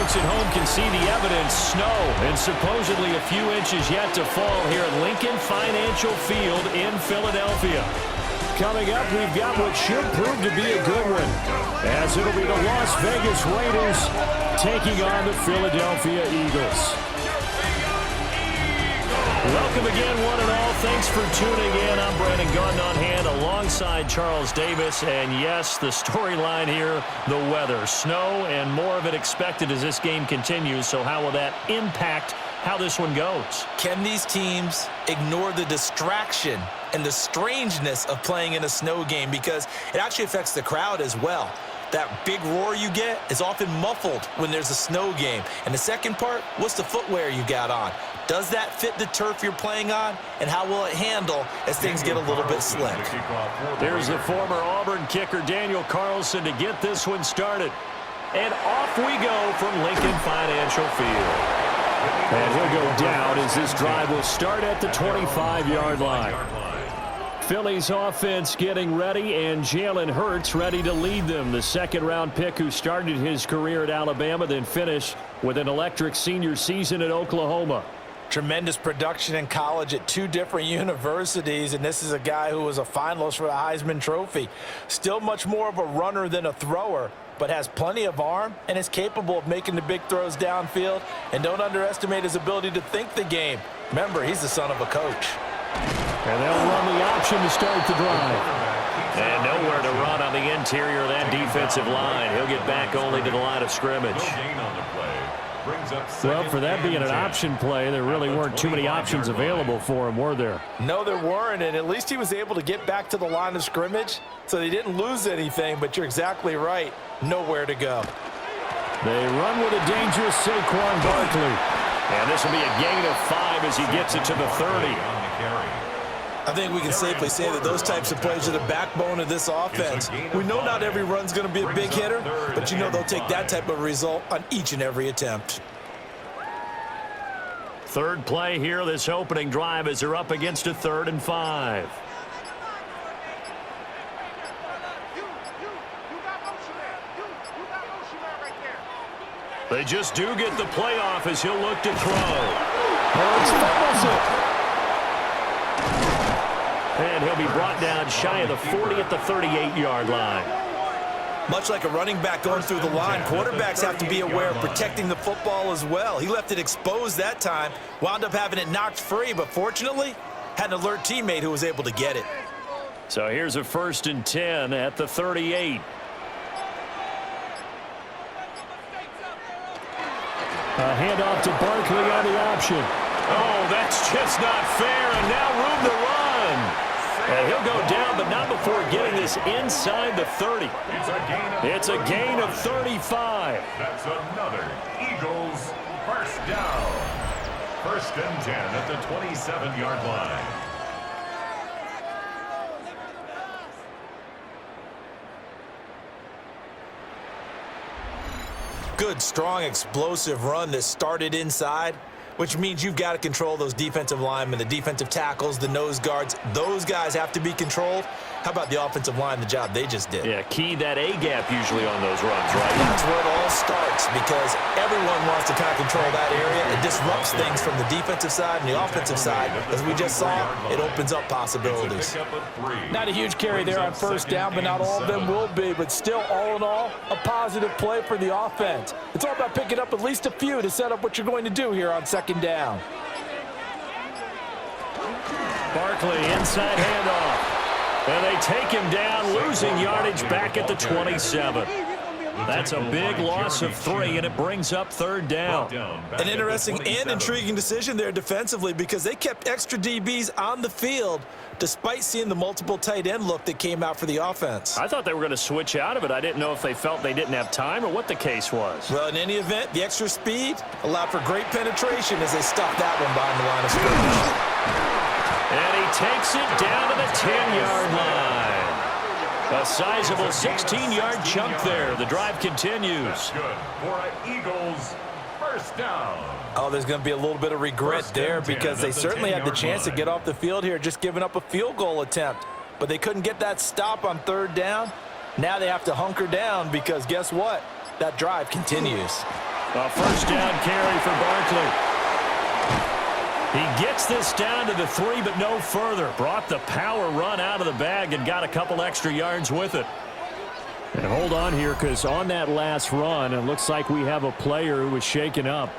folks at home can see the evidence. Snow and supposedly a few inches yet to fall here at Lincoln Financial Field in Philadelphia. Coming up, we've got what should prove to be a good one, as it'll be the Las Vegas Raiders taking on the Philadelphia Eagles. Welcome again, one and all. Thanks for tuning in. I'm Brandon Gaudin on hand alongside Charles Davis. And yes, the storyline here, the weather. Snow and more of it expected as this game continues. So how will that impact how this one goes? Can these teams ignore the distraction and the strangeness of playing in a snow game? Because it actually affects the crowd as well. That big roar you get is often muffled when there's a snow game. And the second part, what's the footwear you got on? Does that fit the turf you're playing on? And how will it handle as things get a little bit slick? There's the former Auburn kicker, Daniel Carlson, to get this one started. And off we go from Lincoln Financial Field. And he'll go down as this drive will start at the 25-yard line. Philly's offense getting ready, and Jalen Hurts ready to lead them. The second-round pick who started his career at Alabama, then finished with an electric senior season at Oklahoma. Tremendous production in college at two different universities, and this is a guy who was a finalist for the Heisman Trophy. Still much more of a runner than a thrower, but has plenty of arm and is capable of making the big throws downfield. And don't underestimate his ability to think the game. Remember, he's the son of a coach. And they'll run the option to start the drive. And nowhere to run on the interior of that defensive line. He'll get back only to the line of scrimmage. Well, for that being an option play, there really weren't too many options available for him, were there? No, there weren't, and at least he was able to get back to the line of scrimmage, so they didn't lose anything, but you're exactly right. Nowhere to go. They run with a dangerous Saquon Barkley. And this will be a gain of 5 as he gets it to the 30. I think we can safely say that those types of plays are the backbone of this offense. We know not every run's going to be a big hitter, but you know they'll take that type of result on each and every attempt. Third play here, this opening drive, as they're up against a 3rd and 5. They just do get the playoff as he'll look to throw. Hurts fumbles it. And he'll be brought down shy of the 40 at the 38-yard line. Much like a running back going through the line, quarterbacks have to be aware of protecting the football as well. He left it exposed that time, wound up having it knocked free, but fortunately had an alert teammate who was able to get it. So here's a 1st and 10 at the 38. A handoff to Barkley on the option. Oh, that's just not fair, and now room to run. And he'll go down, but not before getting this inside the 30. It's a gain of 35. That's another Eagles first down. 1st and 10 at the 27-yard line. Good, strong, explosive run that started inside, which means you've got to control those defensive linemen, the defensive tackles, the nose guards. Those guys have to be controlled. How about the offensive line, the job they just did? Yeah, key that A-gap usually on those runs, right? That's where it all starts, because everyone wants to kind of control that area. It disrupts things from the defensive side and the offensive side. As we just saw, it opens up possibilities. Not a huge carry there on 1st down, but not all of them will be. But still, all in all, a positive play for the offense. It's all about picking up at least a few to set up what you're going to do here on 2nd down. Barkley, inside handoff. And they take him down, losing yardage back at the 27. That's a big loss of 3, and it brings up 3rd down. An interesting and intriguing decision there defensively, because they kept extra DBs on the field despite seeing the multiple tight end look that came out for the offense. I thought they were going to switch out of it. I didn't know if they felt they didn't have time or what the case was. Well, in any event, the extra speed allowed for great penetration as they stuffed that one behind the line of scrimmage. And he takes it down to the 10-yard line. A sizable 16-yard chunk there. The drive continues. That's good for an Eagles first down. Oh, there's going to be a little bit of regret there, because they certainly had the chance to get off the field here, just giving up a field goal attempt. But they couldn't get that stop on 3rd down. Now they have to hunker down, because guess what? That drive continues. A first down carry for Barkley. He gets this down to the 3, but no further. Brought the power run out of the bag and got a couple extra yards with it. And hold on here, because on that last run, it looks like we have a player who was shaken up.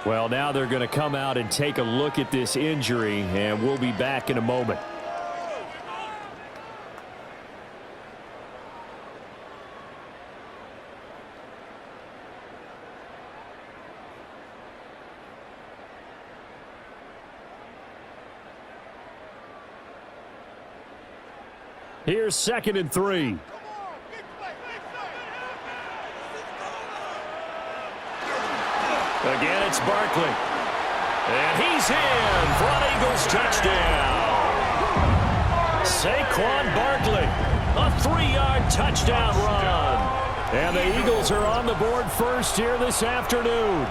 Well, now they're going to come out and take a look at this injury, and we'll be back in a moment. Here's 2nd and 3. Again, it's Barkley. And he's in for an Eagles touchdown. Saquon Barkley, a 3-yard touchdown run. And the Eagles are on the board first here this afternoon.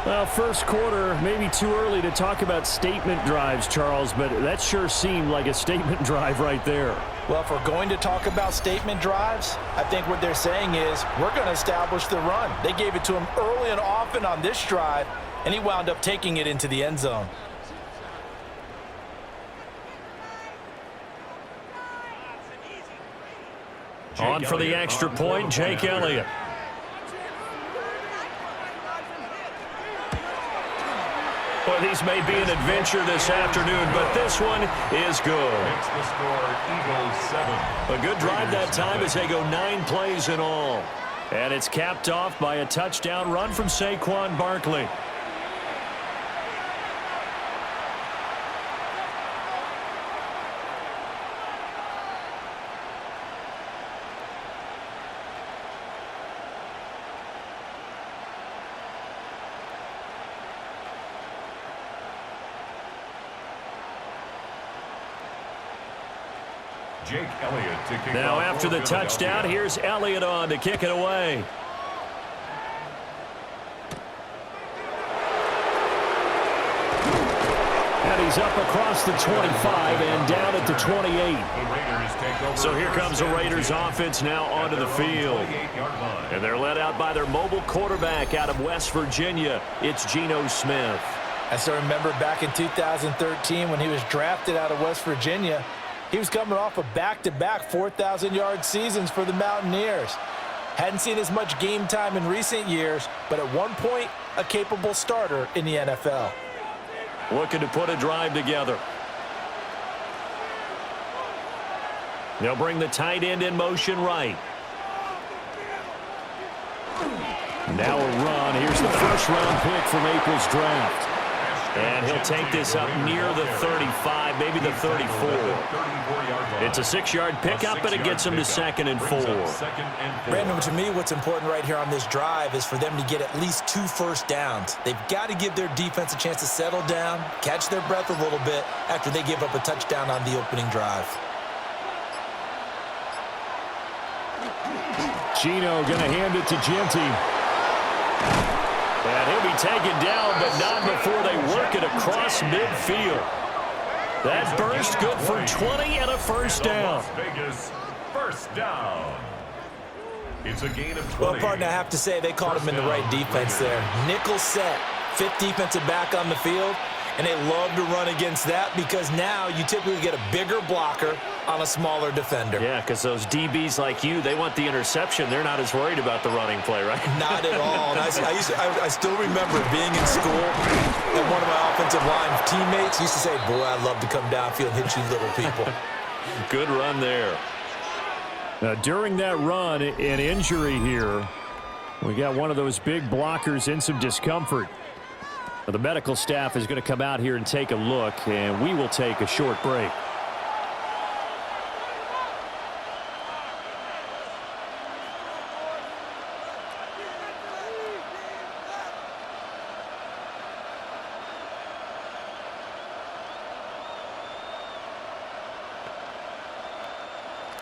Well, first quarter, maybe too early to talk about statement drives, Charles, but that sure seemed like a statement drive right there. Well, if we're going to talk about statement drives, I think what they're saying is we're going to establish the run. They gave it to him early and often on this drive, and he wound up taking it into the end zone. On for the extra point, Jake Elliott. Well, these may be an adventure this afternoon, but this one is good. Makes the score Eagles 7. A good drive that time as they go 9 plays in all. And it's capped off by a touchdown run from Saquon Barkley. Jake Elliott to kick Now off after the touchdown, here's Elliott on to kick it away. And he's up across the 25 and down at the 28. So here comes the Raiders offense now onto the field. And they're led out by their mobile quarterback out of West Virginia. It's Geno Smith. I still remember back in 2013 when he was drafted out of West Virginia. He was coming off of back-to-back 4,000-yard seasons for the Mountaineers. Hadn't seen as much game time in recent years, but at one point, a capable starter in the NFL. Looking to put a drive together. They'll bring the tight end in motion right. Now a run. Here's the first-round pick from April's draft. And he'll take this up near the 35, maybe the 34. It's a 6-yard pickup, but it gets him to 2nd and 4. Brandon, to me, what's important right here on this drive is for them to get at least 2 first downs. They've got to give their defense a chance to settle down, catch their breath a little bit after they give up a touchdown on the opening drive. Geno going to hand it to Genty. And he'll be taken down, but not before they work it across midfield. That burst good for 20 and a first down. Las Vegas first down. It's a gain of 20. Well, partner, I have to say they caught him in the right defense there. Nickel set, 5th defensive back on the field, and they love to run against that because now you typically get a bigger blocker on a smaller defender. Yeah, because those DBs like you, they want the interception. They're not as worried about the running play, right? Not at all. And I still remember being in school, and one of my offensive line teammates used to say, boy, I'd love to come downfield and hit you little people. Good run there. Now, during that run, an injury here. We got one of those big blockers in some discomfort. Now, the medical staff is going to come out here and take a look, and we will take a short break.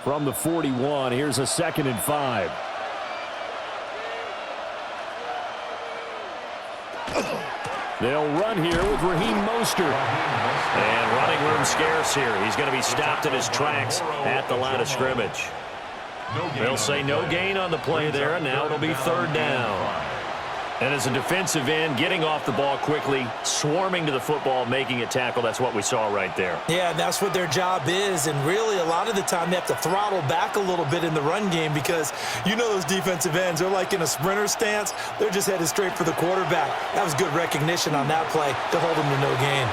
From the 41, here's a 2nd and 5. They'll run here with Raheem Mostert. And running room scarce here. He's going to be stopped in his tracks at the line of scrimmage. They'll say no gain on the play there, and now it'll be 3rd down. And as a defensive end, getting off the ball quickly, swarming to the football, making a tackle, that's what we saw right there. Yeah, that's what their job is, and really a lot of the time they have to throttle back a little bit in the run game because you know those defensive ends, they're like in a sprinter stance. They're just headed straight for the quarterback. That was good recognition on that play to hold him to no gain.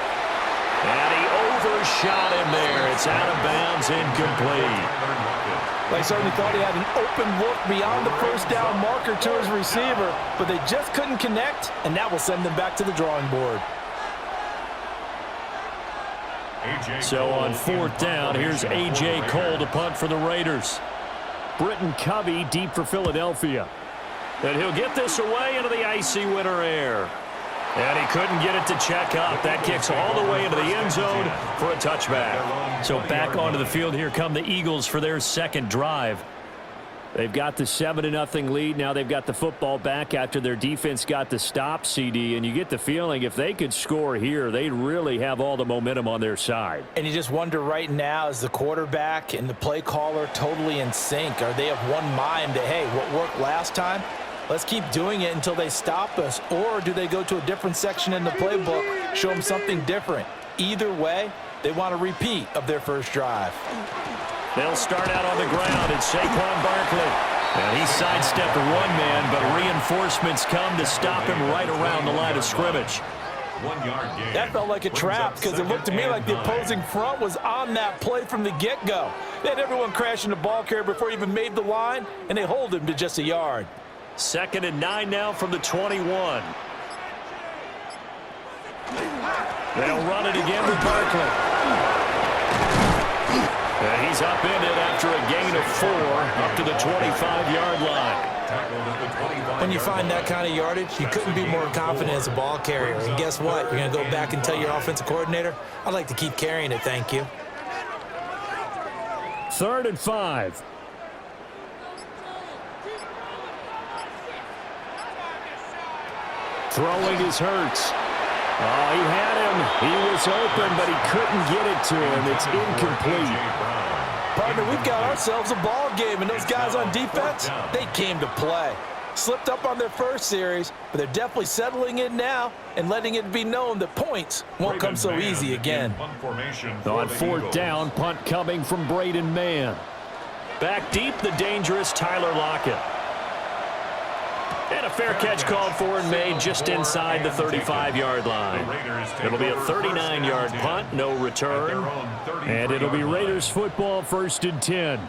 And he overshot him there. It's out of bounds, incomplete. They certainly thought he had an open look beyond the first down marker to his receiver, but they just couldn't connect, and that will send them back to the drawing board. So on fourth down, here's A.J. Cole to punt for the Raiders. Britton Covey deep for Philadelphia. And he'll get this away into the icy winter air. And he couldn't get it to check up. That kicks all the way into the end zone for a touchback. So back onto the field, here come the Eagles for their second drive. They've got the 7-0 lead. Now they've got the football back after their defense got the stop, CD. And you get the feeling if they could score here, they'd really have all the momentum on their side. And you just wonder right now, is the quarterback and the play caller totally in sync? Are they of one mind that, hey, what worked last time? Let's keep doing it until they stop us. Or do they go to a different section in the playbook, show them something different? Either way, they want a repeat of their first drive. They'll start out on the ground. It's Saquon Barkley. And he sidestepped one man, but reinforcements come to stop him right around the line of scrimmage. 1 yard gain. That felt like a trap because it looked to me like the opposing front was on that play from the get-go. They had everyone crashing the ball carrier before he even made the line, and they hold him to just a yard. 2nd and 9 now from the 21. They'll run it again with Barkley. And he's upended after a gain of 4 up to the 25-yard line. When you find that kind of yardage, you couldn't be more confident as a ball carrier. And guess what? You're going to go back and tell your offensive coordinator, I'd like to keep carrying it, thank you. 3rd and 5. Throwing is Hurts. Oh, he had him. He was open, but he couldn't get it to him. It's incomplete. Partner, we've got ourselves a ball game, and those guys on defense, they came to play. Slipped up on their first series, but they're definitely settling in now and letting it be known that points won't come so easy again. On 4th down, punt coming from Braden Mann. Back deep, the dangerous Tyler Lockett. And a fair catch called for and made just inside the 35-yard line. It'll be a 39-yard punt, no return. And it'll be Raiders football, 1st and 10.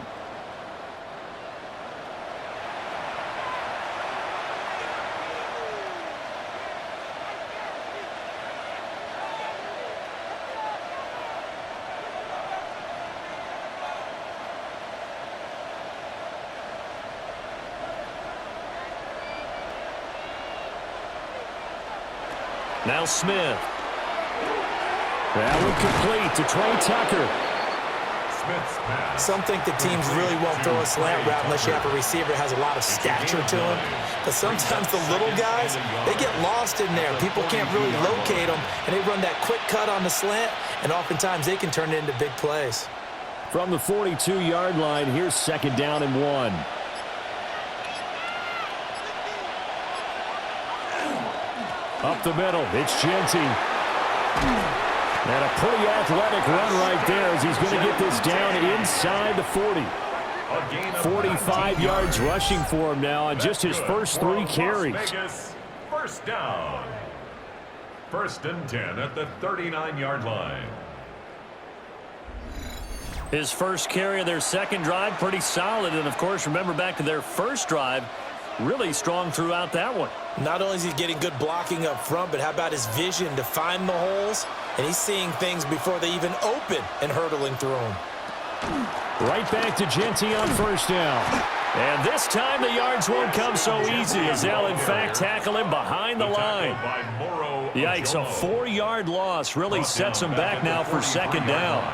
Now Smith. That one complete to Trey Tucker. Some think the teams really won't throw a slant route unless you have a receiver that has a lot of stature to him. But sometimes the little guys, they get lost in there. People can't really locate them, and they run that quick cut on the slant, and oftentimes they can turn it into big plays. From the 42-yard line, here's 2nd down and 1. Up the middle, it's Genty. And a pretty athletic run right there as he's going to get this down inside the 40. 45 yards rushing for him now on just his first 3 carries. First down. 1st and 10 at the 39-yard line. His first carry of their second drive, pretty solid. And, of course, remember back to their first drive, really strong throughout that one. Not only is he getting good blocking up front, but how about his vision to find the holes? And he's seeing things before they even open and hurdling through them. Right back to Genty on 1st down. And this time the yards won't come so easy as they'll, in fact, tackle him behind the line. Yikes, a 4-yard loss really sets him back now for 2nd down.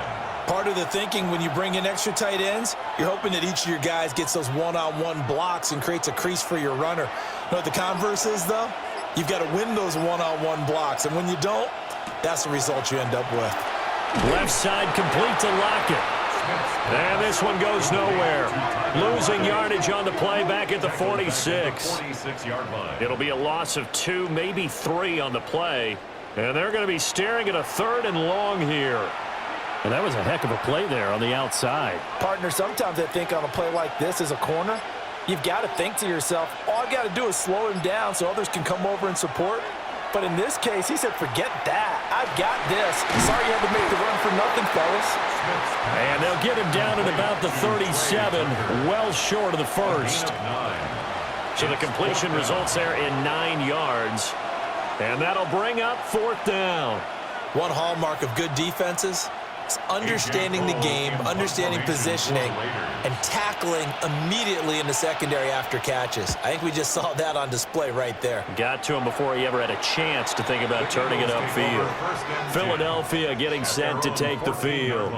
Part of the thinking when you bring in extra tight ends, you're hoping that each of your guys gets those one-on-one blocks and creates a crease for your runner. You know what the converse is, though? You've got to win those one-on-one blocks, and when you don't, that's the result you end up with. Left side complete to Lockett. And this one goes nowhere. Losing yardage on the play back at the 46. 46-yard line. It'll be a loss of 2, maybe 3 on the play. And they're going to be staring at a 3rd and long here. And that was a heck of a play there on the outside. Partner, sometimes I think on a play like this as a corner, you've got to think to yourself, all I've got to do is slow him down so others can come over and support. But in this case, he said, forget that. I've got this. Sorry you had to make the run for nothing, fellas. And they'll get him down at about the 37, well short of the first. So the completion results there in 9 yards. And that'll bring up 4th down. One hallmark of good defenses is understanding the game, understanding positioning, and tackling immediately in the secondary after catches. I think we just saw that on display right there. Got to him before he ever had a chance to think about turning it upfield. Philadelphia getting set to take the field.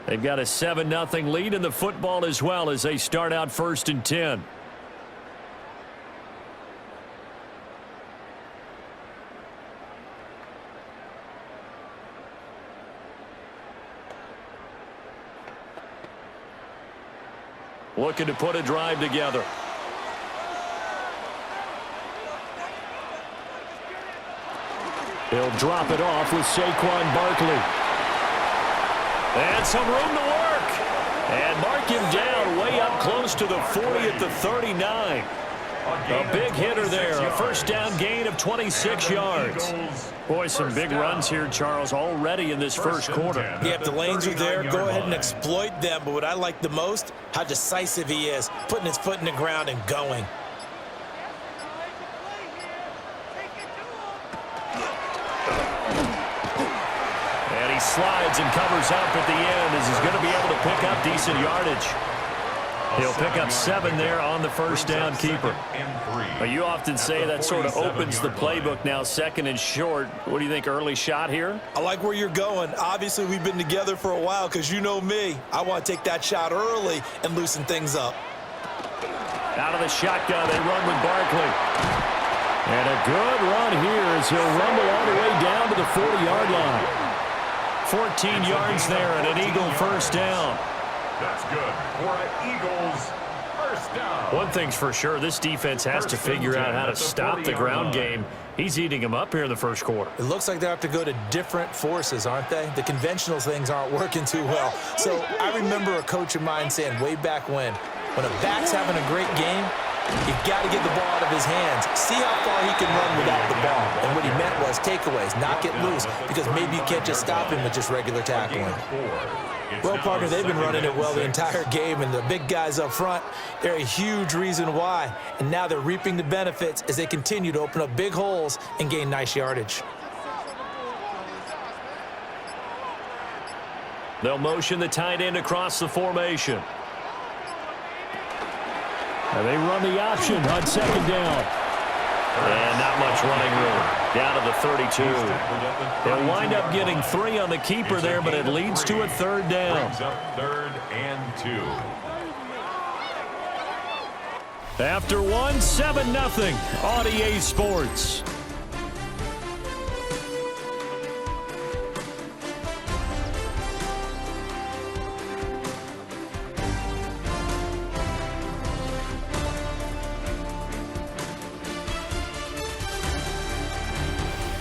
They've got a 7-0 lead in the football as well as they start out 1st and 10. Looking to put a drive together. He'll drop it off with Saquon Barkley. And some room to work. And mark him down way up close to the 40 at the 39. A big hitter there. A 1st down gain of 26 yards. Boy, some big runs here, Charles, already in this first quarter. Yeah, if the lanes are there, go ahead and exploit them. But what I like the most, how decisive he is, putting his foot in the ground and going. And he slides and covers up at the end as he's going to be able to pick up decent yardage. He'll pick up 7 there on the 1st down keeper. But you often say that sort of opens the playbook now, 2nd and short. What do you think, early shot here? I like where you're going. Obviously, we've been together for a while because you know me. I want to take that shot early and loosen things up. Out of the shotgun, they run with Barkley. And a good run here as he'll rumble all the way down to the 40-yard line. 14 yards there and an Eagle 1st down. That's good for an Eagles 1st down. One thing's for sure, this defense has to figure out how to stop the ground game. He's eating them up here in the first quarter. It looks like they have to go to different forces, aren't they? The conventional things aren't working too well. So I remember a coach of mine saying way back when a back's having a great game, you've got to get the ball out of his hands. See how far he can run without the ball. And what he meant was takeaways, knock it loose, because maybe you can't just stop him with just regular tackling. Well, partner, they've been running it well the entire game, and the big guys up front, they're a huge reason why. And now they're reaping the benefits as they continue to open up big holes and gain nice yardage. They'll motion the tight end across the formation. And they run the option on 2nd down. And not much running room. Down to the 32. They'll wind up getting 3 on the keeper there, but it leads to a 3rd down. 3rd and 2. After 1, 7-0 on EA Sports.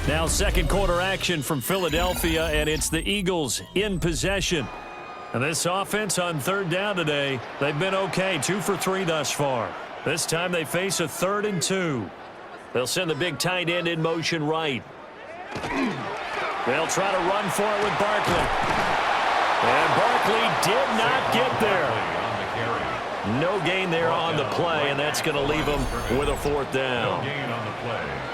Now 2nd quarter action from Philadelphia, and it's the Eagles in possession. And this offense on 3rd down today, they've been okay, 2 for 3 thus far. This time they face a 3rd and 2. They'll send the big tight end in motion right. They'll try to run for it with Barkley. And Barkley did not get there. No gain there on the play, and that's going to leave them with a 4th down.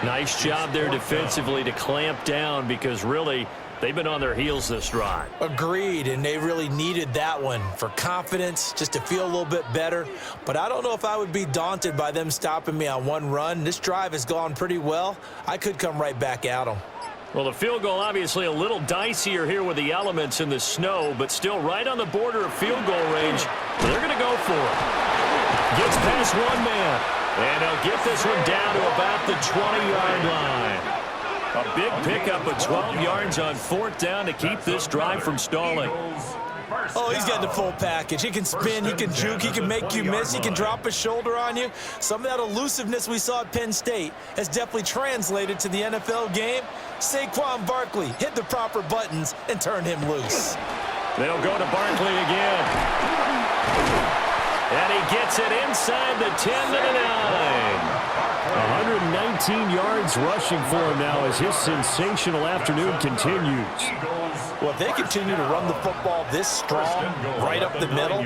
Nice job there defensively to clamp down because really they've been on their heels this drive. Agreed, and they really needed that one for confidence, just to feel a little bit better. But I don't know if I would be daunted by them stopping me on one run. This drive has gone pretty well. I could come right back at them. Well, the field goal obviously a little dicier here with the elements in the snow, but still right on the border of field goal range. They're going to go for it. Gets past one man, and they'll get this one down to about the 20-yard line. A big pickup of 12 yards on 4th down to keep this drive from stalling. First Oh, he's got the down. full package. He can spin, he can juke, he can make you miss, he can drop a shoulder on you. Some of that elusiveness we saw at Penn State has definitely translated to the NFL game. Saquon Barkley hit the proper buttons and turn him loose. They'll go to Barkley again. And he gets it inside the 10 to the 9. 119 yards rushing for him now as his sensational afternoon continues. Well, if they continue to run the football this strong, right up the middle,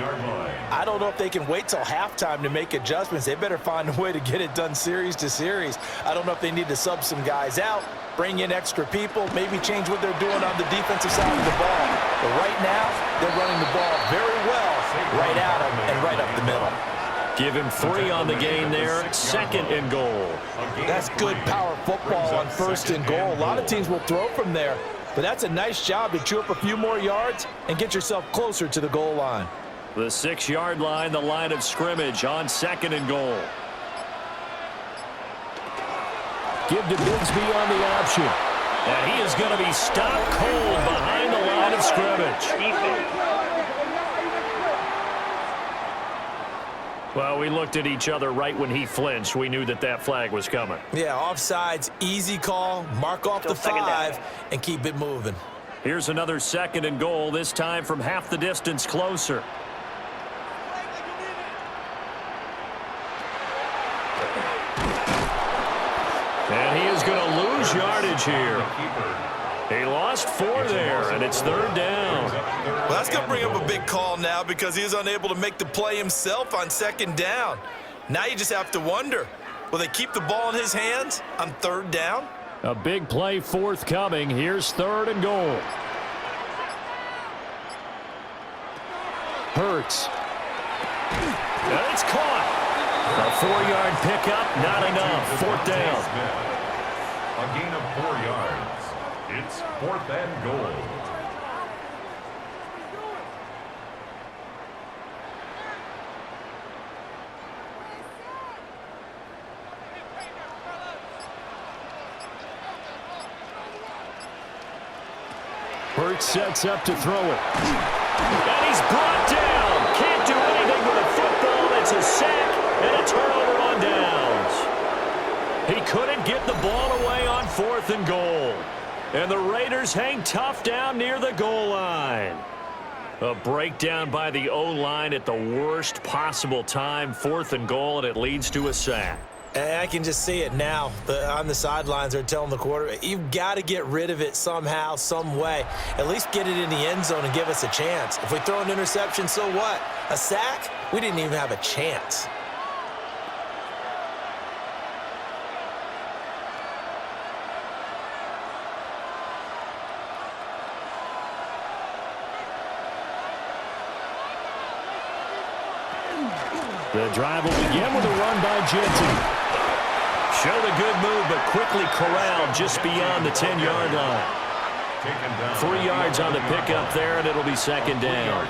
I don't know if they can wait till halftime to make adjustments. They better find a way to get it done series to series. I don't know if they need to sub some guys out, bring in extra people, maybe change what they're doing on the defensive side of the ball. But right now, they're running the ball very well right at them and right up the middle. Give him 3 on the game there. 2nd and goal. That's good power football on 1st and goal. A lot of teams will throw from there, but that's a nice job to chew up a few more yards and get yourself closer to the goal line. The 6-yard line, the line of scrimmage on 2nd and goal. Give to Bigsby on the option. And he is going to be stopped cold behind the line of scrimmage. Well, we looked at each other right when he flinched. We knew that that flag was coming. Yeah, offsides, easy call, mark off the 5, and keep it moving. Here's another 2nd and goal, this time from half the distance closer. And he is going to lose yardage here. He lost 4 there, and it's 3rd down. Well, that's going to bring up a big call now because he was unable to make the play himself on 2nd down. Now you just have to wonder, will they keep the ball in his hands on 3rd down? A big play forthcoming. Here's 3rd and goal. Hurts. And it's caught. A 4-yard pickup, not enough. 4th down. A gain of 4 yards. It's 4th and goal. Hurts sets up to throw it. And he's brought down. Can't do anything with a football. It's a sack and a turnover on downs. He couldn't get the ball away on 4th and goal. And the Raiders hang tough down near the goal line. A breakdown by the O-line at the worst possible time. 4th and goal, and it leads to a sack. And I can just see it now. On the sidelines, they're telling the quarterback, you've got to get rid of it somehow, some way. At least get it in the end zone and give us a chance. If we throw an interception, so what? A sack? We didn't even have a chance. The drive will begin with a run by Genty. Showed a good move, but quickly corralled just beyond the 10-yard line. 3 yards on the pickup there, and it'll be 2nd down.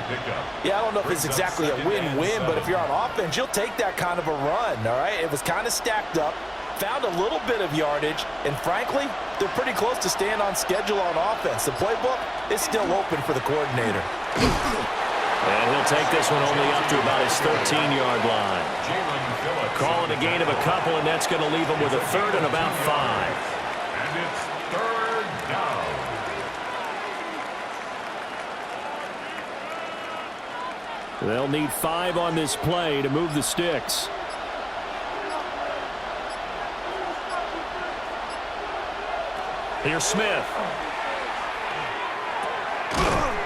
Yeah, I don't know if it's exactly a win-win, but if you're on offense, you'll take that kind of a run, all right? It was kind of stacked up, found a little bit of yardage, and frankly, they're pretty close to staying on schedule on offense. The playbook is still open for the coordinator. And he'll take this one only up to about his 13-yard line. Calling a gain of a couple, and that's going to leave him with a 3rd and about 5. And it's 3rd down. They'll need 5 on this play to move the sticks. Here's Smith.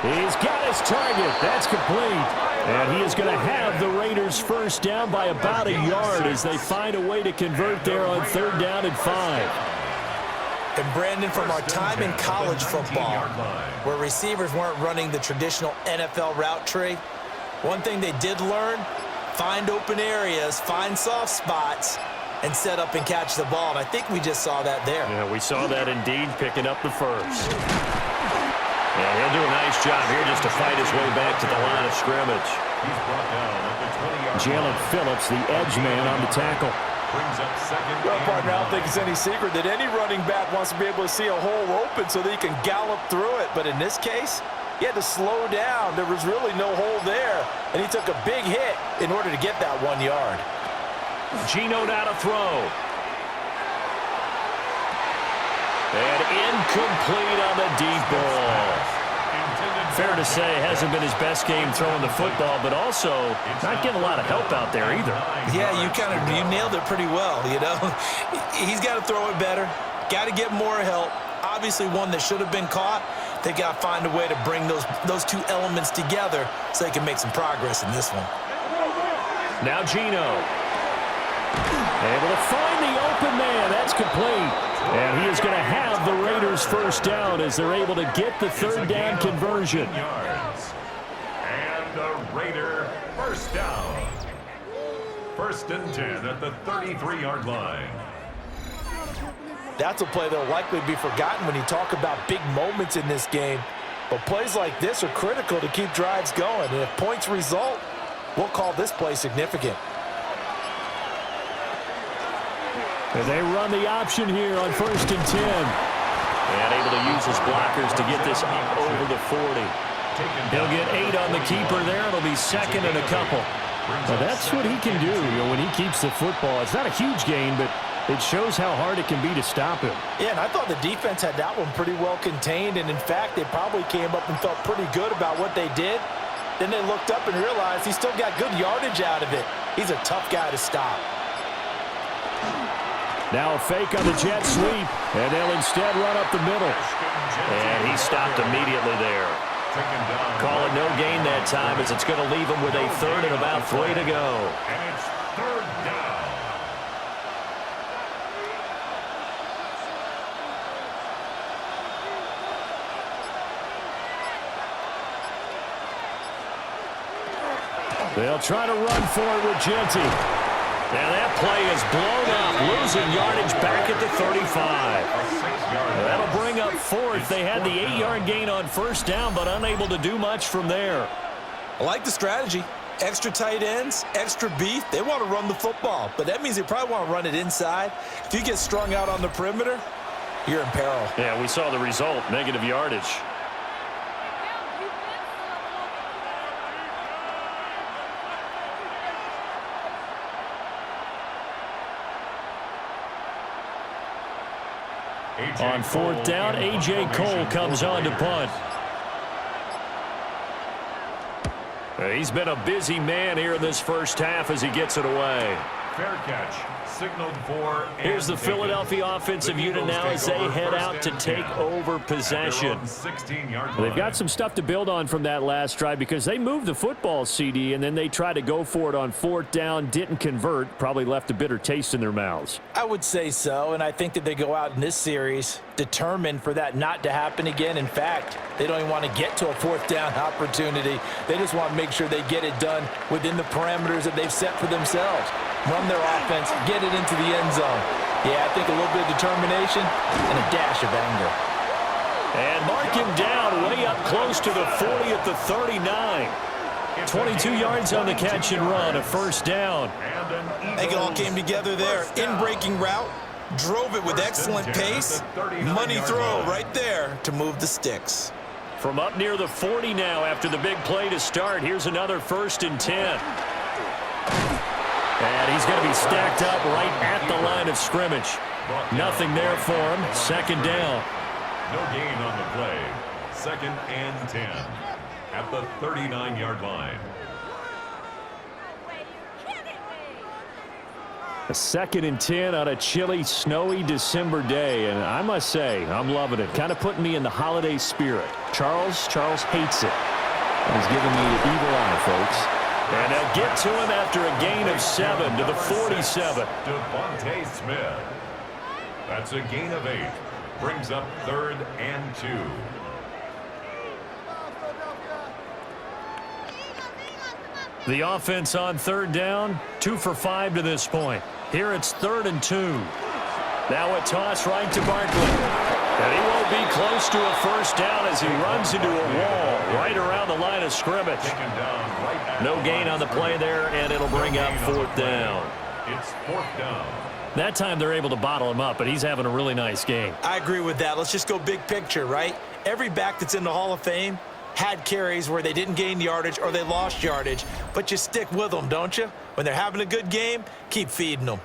He's got his target. That's complete. And he is going to have the Raiders first down by about a yard as they find a way to convert there on 3rd down and 5. And Brandon, from our time in college football, where receivers weren't running the traditional NFL route tree, one thing they did learn, find open areas, find soft spots, and set up and catch the ball. And I think we just saw that there. Yeah, we saw that indeed, picking up the first. And he'll do a nice job here just to fight his way back to the line of scrimmage. He's brought down at the 20-yard Jalen line. Phillips, the edge man on the tackle. Brings up 2nd Well, and partner, I don't 9. think it's any secret that any running back wants to be able to see a hole open so that he can gallop through it. But in this case, He had to slow down. There was really no hole there, and he took a big hit in order to get that 1 yard. Geno now to throw. And incomplete on the deep ball. Fair to say, hasn't been his best game throwing the football, but also not getting a lot of help out there either. Yeah, you nailed it pretty well, you know. He's got to throw it better, got to get more help. Obviously one that should have been caught. They got to find a way to bring those two elements together so they can make some progress in this one. Now Geno. Able to find the open man. That's complete. And he is going to have the Raiders first down as they're able to get the third down conversion. And the Raider first down. First and 10 at the 33-yard line. That's a play that will likely be forgotten when you talk about big moments in this game. But plays like this are critical to keep drives going. And if points result, we'll call this play significant. And they run the option here on first and 10. And able to use his blockers to get this up over the 40. He'll get 8 on the keeper there. It'll be second and a couple. Well, that's what he can do, when he keeps the football. It's not a huge gain, but it shows how hard it can be to stop him. Yeah, and I thought the defense had that one pretty well contained. And, in fact, they probably came up and felt pretty good about what they did. Then they looked up and realized he still got good yardage out of it. He's a tough guy to stop. Now a fake on the jet sweep, and they'll instead run up the middle. And he stopped immediately there. Call it no gain that time as it's going to leave him with a third and about 3 to go. And it's third down. They'll try to run for it with Genty. Now that play is blown up, losing yardage back at the 35. That'll bring up fourth. They had the 8-yard gain on first down, but unable to do much from there. I like the strategy. Extra tight ends, extra beef. They want to run the football, but that means they probably want to run it inside. If you get strung out on the perimeter, you're in peril. Yeah, we saw the result, negative yardage. On fourth down, A.J. Cole comes on to punt. He's been a busy man here in this first half as he gets it away. Fair catch. Signaled for. Here's the Philadelphia offensive unit now as they head out to take over possession. They've got some stuff to build on from that last drive because they moved the football, CD, and then they tried to go for it on fourth down, didn't convert, probably left a bitter taste in their mouths. I would say so, and I think that they go out in this series determined for that not to happen again. In fact, they don't even want to get to a fourth down opportunity. They just want to make sure they get it done within the parameters that they've set for themselves. Run their offense, get it into the end zone. Yeah, I think a little bit of determination and a dash of anger. And mark him down way up close to the 40 at the 39. 22 yards on the catch and run, a first down. I think it all came together there. In-breaking route, drove it with excellent pace. Money throw right there to move the sticks. From up near the 40 now after the big play to start, here's another first and 10. And he's going to be stacked up right at the line of scrimmage. Nothing there for him. Second down. No gain on the play. Second and 10 at the 39-yard line. A second and 10 on a chilly, snowy December day. And I must say, I'm loving it. Kind of putting me in the holiday spirit. Charles hates it. He's giving me the evil eye, folks. And they'll get to him after a gain of 7 to the 47. Devontae Smith. That's a gain of 8. Brings up third and 2. The offense on third down, 2 for 5 to this point. Here it's third and 2. Now a toss right to Barkley. And he won't be close to a first down as he runs into a wall right around the line of scrimmage. No gain on the play there, and it'll bring up fourth down. It's fourth down. That time they're able to bottle him up, but he's having a really nice game. I agree with that. Let's just go big picture, right? Every back that's in the Hall of Fame had carries where they didn't gain yardage or they lost yardage, but you stick with them, don't you? When they're having a good game, keep feeding them.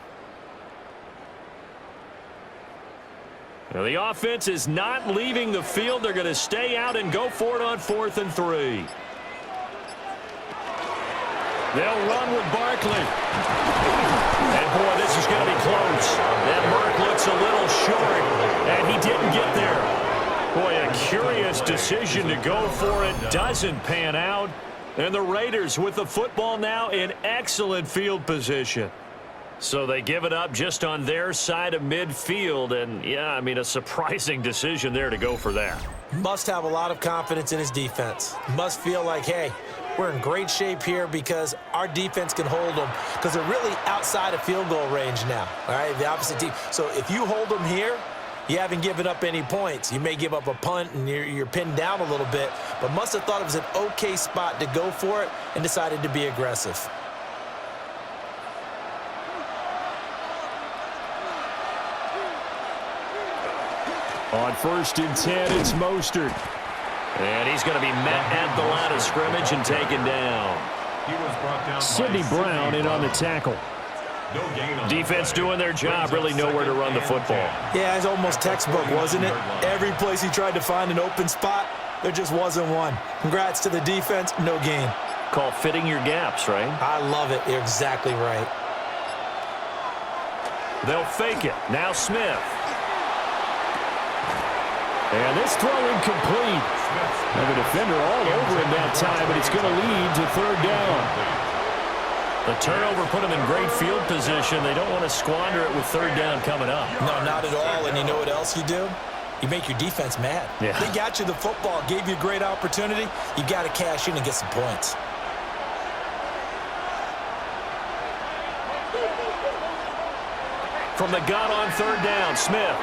Well, the offense is not leaving the field. They're going to stay out and go for it on 4th and 3. They'll run with Barkley. And, boy, this is going to be close. That mark looks a little short, and he didn't get there. Boy, a curious decision to go for it. Doesn't pan out. And the Raiders with the football now in excellent field position. So they give it up just on their side of midfield. And, yeah, I mean, a surprising decision there to go for that. Must have a lot of confidence in his defense. Must feel like, hey, we're in great shape here because our defense can hold them because they're really outside of field goal range now, all right, the opposite team. So if you hold them here, you haven't given up any points. You may give up a punt and you're pinned down a little bit, but must have thought it was an okay spot to go for it and decided to be aggressive. On 1st and 10, it's Mostert. And he's going to be met at the line of scrimmage and taken down. He was brought down. Sidney Brown in on the tackle. No gain on Defense doing their job, really nowhere to run the football. Yeah, it's almost textbook, wasn't it? Every place he tried to find an open spot, there just wasn't one. Congrats to the defense, no gain. Call fitting your gaps, right? I love it. You're exactly right. They'll fake it. Now Smith. And this throw incomplete. And the defender all over him that time, but it's going to lead to 3rd down. The turnover put them in great field position. They don't want to squander it with 3rd down coming up. No, not at all. And you know what else you do? You make your defense mad. Yeah. They got you the football, gave you a great opportunity. You got to cash in and get some points. From the gun on 3rd down, Smith.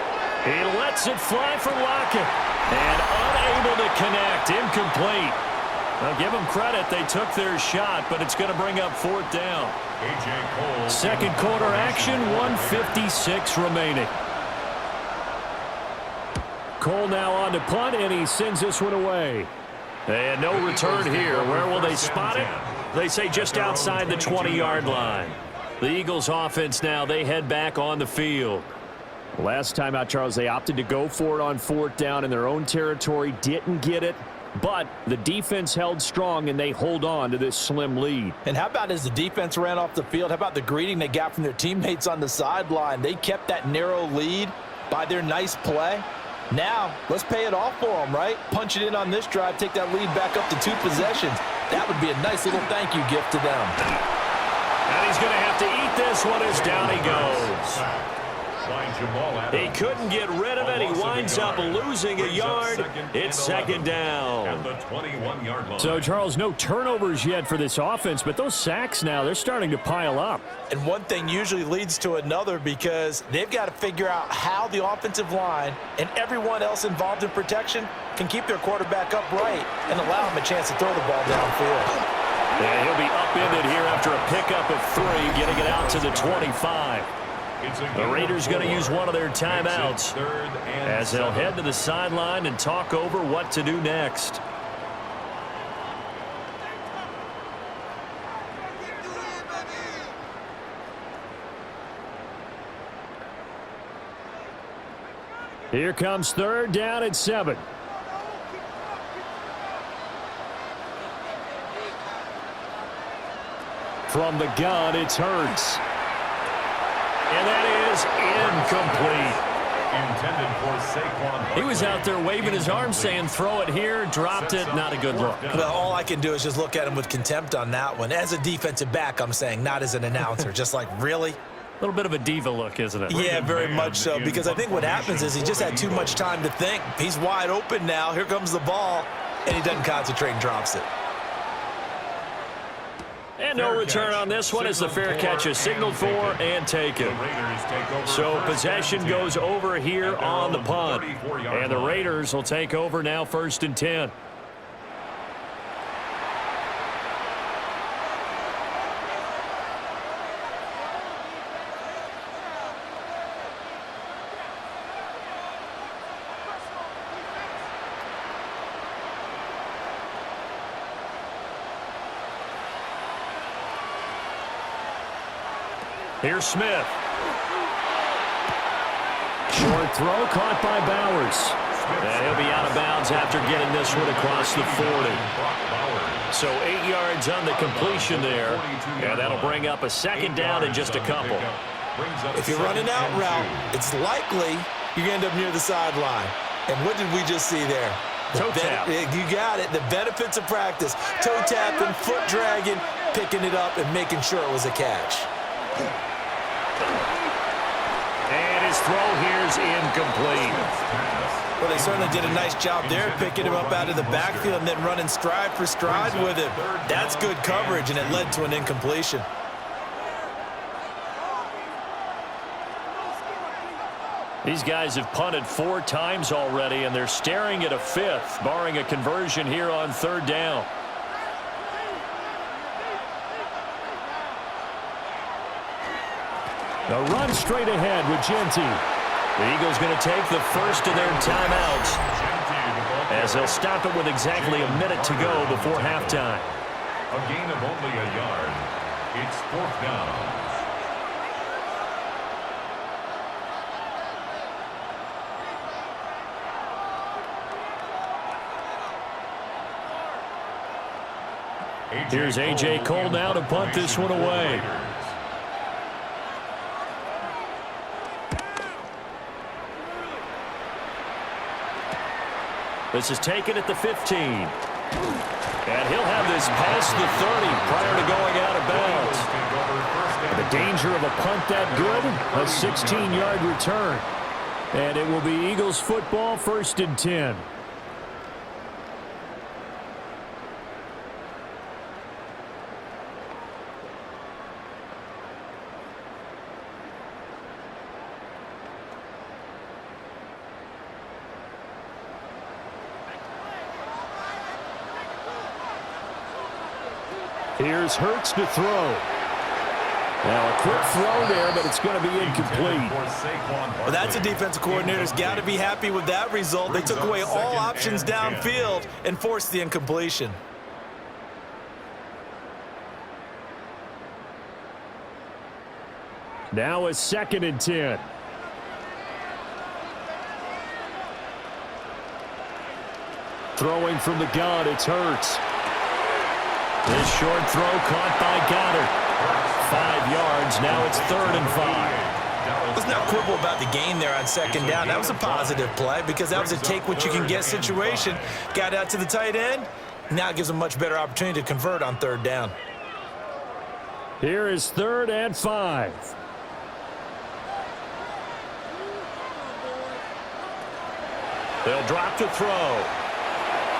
He lets it fly for Lockett. And unable to connect. Incomplete. Now, give them credit. They took their shot, but it's going to bring up 4th down. Second quarter action, 1:56 remaining. Cole now on to punt, and he sends this one away. And no return here. Where will they spot it? They say just outside the 20-yard line. The Eagles offense now, they head back on the field. Last time out, Charles, they opted to go for it on 4th down in their own territory. Didn't get it, but the defense held strong, and they hold on to this slim lead. And how about as the defense ran off the field, how about the greeting they got from their teammates on the sideline? They kept that narrow lead by their nice play. Now, let's pay it off for them, right? Punch it in on this drive, take that lead back up to 2 possessions. That would be a nice little thank you gift to them. And he's going to have to eat this one as down he goes. He couldn't get rid of it. He winds up losing a yard. It's 2nd down. So, Charles, no turnovers yet for this offense, but those sacks now, they're starting to pile up. And one thing usually leads to another because they've got to figure out how the offensive line and everyone else involved in protection can keep their quarterback upright and allow him a chance to throw the ball downfield. Yeah, he'll be upended here after a pickup of 3, getting it out to the 25. The Raiders going to use one of their timeouts as they'll head to the sideline and talk over what to do next. Here comes 3rd down at 7. From the gun, it's Hurts. And that is incomplete. Intended for Saquon. He was out there waving his arms saying, throw it here, dropped it, not a good look. Well, all I can do is just look at him with contempt on that one. As a defensive back, I'm saying, not as an announcer. Just like, really? A little bit of a diva look, isn't it? Yeah, very much so, because I think what happens is he just had too much time to think. He's wide open now. Here comes the ball, and he doesn't concentrate and drops it. And no return on this one as the fair catch is signaled for and taken. So possession goes over here on the punt. And the Raiders will take over now 1st and 10. Here's Smith. Short throw caught by Bowers. And he'll be out of bounds after getting this one across the 40. So 8 yards on the completion there, and that'll bring up a second down in just a couple. If you're running out route, it's likely you're going to end up near the sideline. And what did we just see there? Toe tap. You got it. The benefits of practice. Toe tapping, foot dragging, picking it up, and making sure it was a catch. And his throw here's incomplete. Well, they certainly did a nice job there, picking him up out of the backfield and then running stride for stride with him. That's good coverage, and it led to an incompletion. These guys have punted 4 times already, and they're staring at a 5th, barring a conversion here on 3rd down. A run straight ahead with Genty. The Eagles going to take the first of their timeouts as they'll stop it with exactly a minute to go before halftime. A gain of only a yard. It's 4th down. Here's A.J. Cole now to punt this one away. This is taken at the 15. And he'll have this past the 30 prior to going out of bounds. The danger of a punt that good, a 16-yard return. And it will be Eagles football, 1st and 10. Here's Hurts to throw. Now a quick throw there, but it's going to be incomplete. Well, that's a defensive coordinator's got to be happy with that result. They took away all options downfield and forced the incompletion. Now a 2nd and 10. Throwing from the gun, it's Hurts. This short throw caught by Goddard. 5 yards. Now it's 3rd and 5. Let's not quibble about the gain there on 2nd down. That was a positive play because that was a take-what-you-can-get situation. Got out to the tight end. Now it gives them a much better opportunity to convert on 3rd down. Here is 3rd and 5. They'll drop to throw.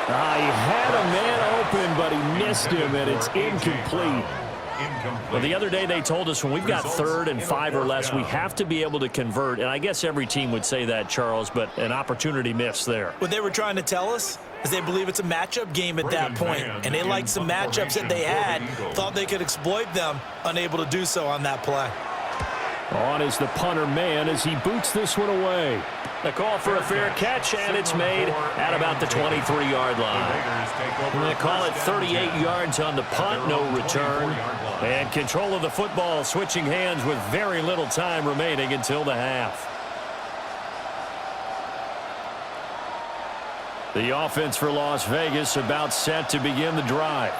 He had a man open, but he missed him, and it's incomplete. Well, the other day they told us when we've got 3rd and 5 or less, we have to be able to convert. And I guess every team would say that, Charles, but an opportunity missed there. What they were trying to tell us is they believe it's a matchup game at that point, and they liked some matchups that they had, thought they could exploit them, unable to do so on that play. On is the punter man as he boots this one away. The call for a fair catch, and it's made at about the 23-yard line. We're going to call it 38 yards on the punt, no return. And control of the football switching hands with very little time remaining until the half. The offense for Las Vegas about set to begin the drive.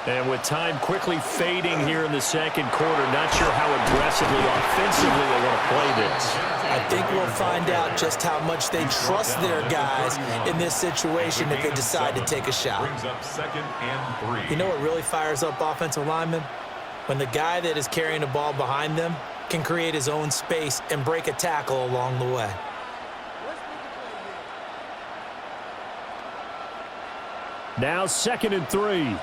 And with time quickly fading here in the 2nd quarter, not sure how aggressively, offensively they want to play this. I think we'll find out just how much they trust their guys in this situation if they decide to take a shot. You know what really fires up offensive linemen? When the guy that is carrying the ball behind them can create his own space and break a tackle along the way. Now 2nd and 3.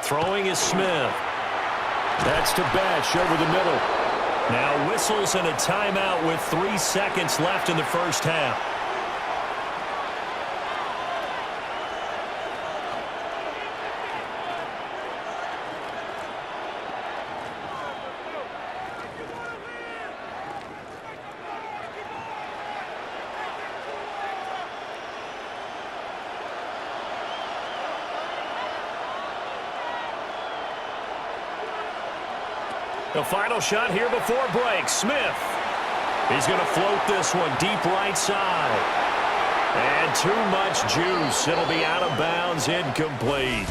Throwing is Smith. That's to Bash over the middle. Now whistles and a timeout with 3 seconds left in the 1st half. The final shot here before break. Smith. He's going to float this one deep right side. And too much juice. It'll be out of bounds, incomplete.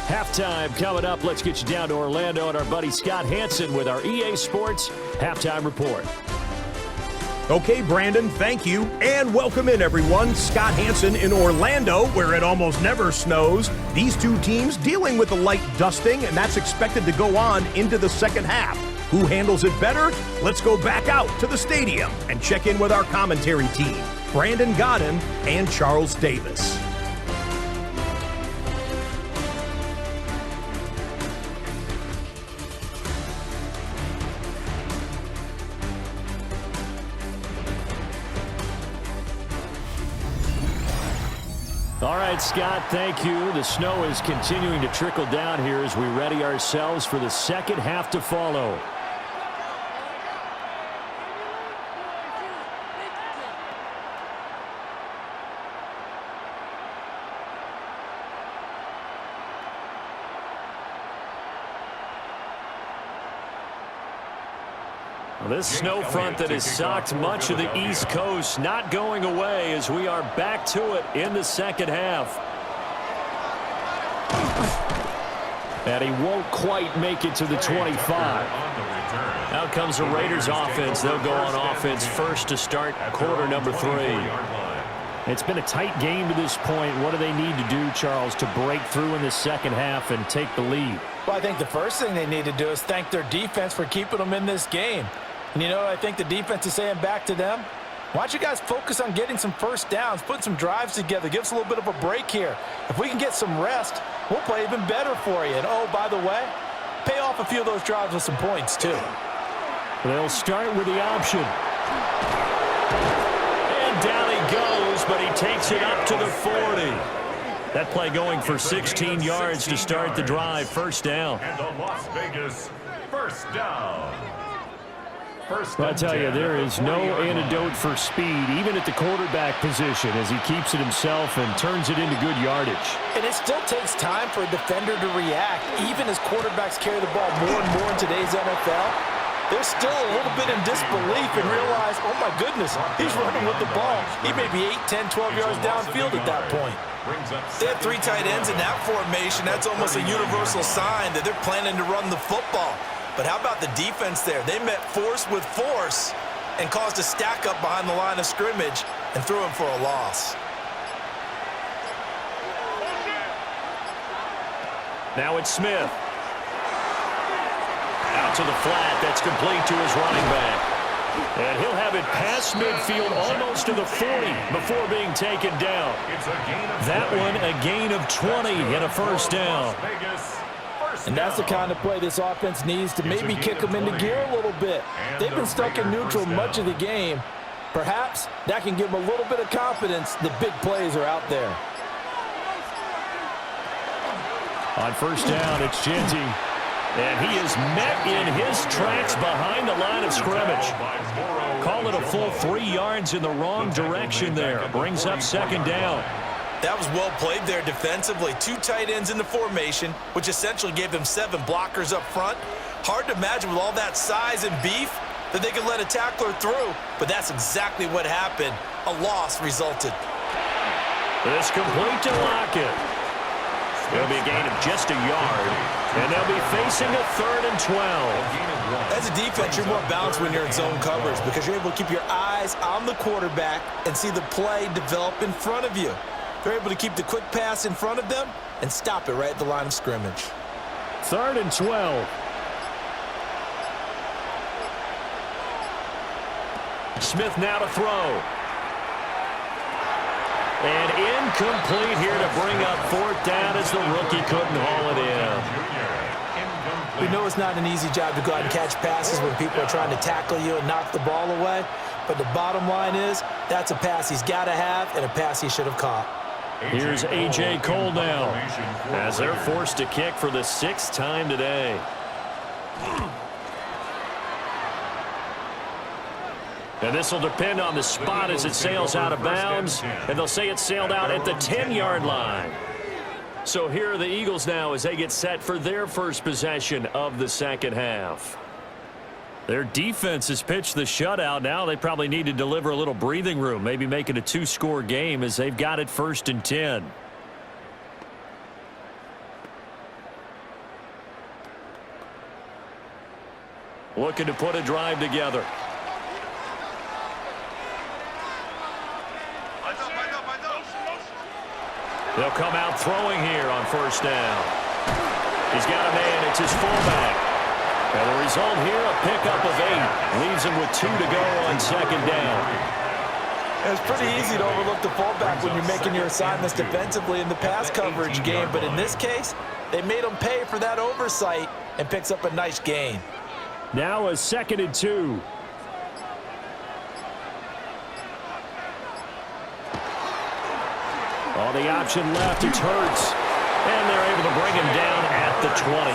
Halftime coming up. Let's get you down to Orlando and our buddy Scott Hansen with our EA Sports Halftime Report. Okay, Brandon, thank you. And welcome in, everyone. Scott Hansen in Orlando, where it almost never snows. These two teams dealing with a light dusting, and that's expected to go on into the second half. Who handles it better? Let's go back out to the stadium and check in with our commentary team, Brandon Godden and Charles Davis. All right, Scott, thank you. The snow is continuing to trickle down here as we ready ourselves for the second half to follow. This snow front that has socked much of the East Coast not going away as we are back to it in the second half. And he won't quite make it to the 25. Now comes the Raiders offense. They'll go on offense first to start quarter number 3. It's been a tight game to this point. What do they need to do, Charles, to break through in the second half and take the lead? Well, I think the first thing they need to do is thank their defense for keeping them in this game. And you know what I think the defense is saying back to them? Why don't you guys focus on getting some first downs, putting some drives together, give us a little bit of a break here. If we can get some rest, we'll play even better for you. And, oh, by the way, pay off a few of those drives with some points, too. They'll start with the option. And down he goes, but he takes it up to the 40. That play going for 16 yards to start the drive. First down. And the Las Vegas first down. I tell you, there is no antidote for speed, even at the quarterback position, as he keeps it himself and turns it into good yardage. And it still takes time for a defender to react, even as quarterbacks carry the ball more and more in today's NFL. They're still a little bit in disbelief and realize, oh my goodness, he's running with the ball. He may be 8, 10, 12 yards downfield at that point. They have 3 tight ends in that formation. That's almost a universal sign that they're planning to run the football. But how about the defense there? They met force with force and caused a stack up behind the line of scrimmage and threw him for a loss. Now it's Smith. Out to the flat. That's complete to his running back. And he'll have it past midfield almost to the 40 before being taken down. That one a gain of 20 and a first down. And that's the kind of play this offense needs to maybe kick them into gear a little bit. They've been stuck in neutral much of the game. Perhaps that can give them a little bit of confidence that big plays are out there. On first down, it's Genty. And he is met in his tracks behind the line of scrimmage. Call it a full 3 yards in the wrong direction there. Brings up second down. That was well played there defensively. 2 tight ends in the formation, which essentially gave them 7 blockers up front. Hard to imagine with all that size and beef that they could let a tackler through, but that's exactly what happened. A loss resulted. It's complete to Lockett. It'll be a gain of just a yard, and they'll be facing a 3rd and 12. As a defense, you're more balanced when you're in zone coverage because you're able to keep your eyes on the quarterback and see the play develop in front of you. They're able to keep the quick pass in front of them and stop it right at the line of scrimmage. 3rd and 12. Smith now to throw. And incomplete here to bring up 4th down as the rookie couldn't haul it in. We know it's not an easy job to go out and catch passes when people are trying to tackle you and knock the ball away. But the bottom line is that's a pass he's got to have and a pass he should have caught. Here's A.J. Cole now as they're forced to kick for the 6th time today. And this will depend on the spot as it sails out of bounds. And they'll say it sailed out at the 10-yard line. So here are the Eagles now as they get set for their first possession of the second half. Their defense has pitched the shutout. Now they probably need to deliver a little breathing room, maybe make it a two-score game as they've got it 1st and 10. Looking to put a drive together. They'll come out throwing here on 1st down. He's got a man. It's his fullback. And the result here, a pickup of 8. Leaves him with 2 to go on 2nd down. It's pretty easy to overlook the fullback when you're making your assignments defensively in the pass coverage game. But in this case, they made him pay for that oversight and picks up a nice gain. Now a 2nd and 2. Oh, the option left, it's Hurts. And they're able to bring him down at the 20.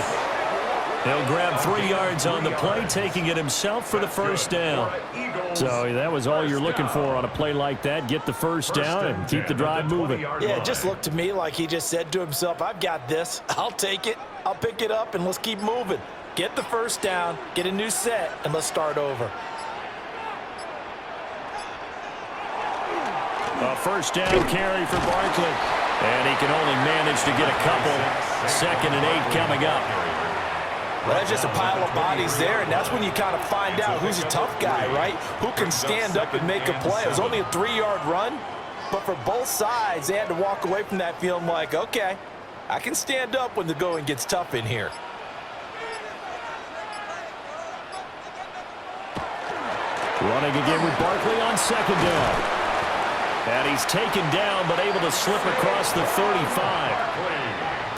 He'll grab 3 yards on the play, taking it himself for the 1st down. So that was all you're looking for on a play like that. Get the 1st down and keep the drive moving. Yeah, it just looked to me like he just said to himself, I've got this. I'll take it. I'll pick it up, and let's keep moving. Get the 1st down, get a new set, and let's start over. A 1st down carry for Barkley. And he can only manage to get a couple. 2nd and 8 coming up. Well, that's just a pile of bodies there, and that's when you kind of find out who's a tough guy, right? Who can stand up and make a play. It was only a 3-yard run, but for both sides, they had to walk away from that feeling like, okay, I can stand up when the going gets tough in here. Running again with Barkley on 2nd down. And he's taken down, but able to slip across the 35.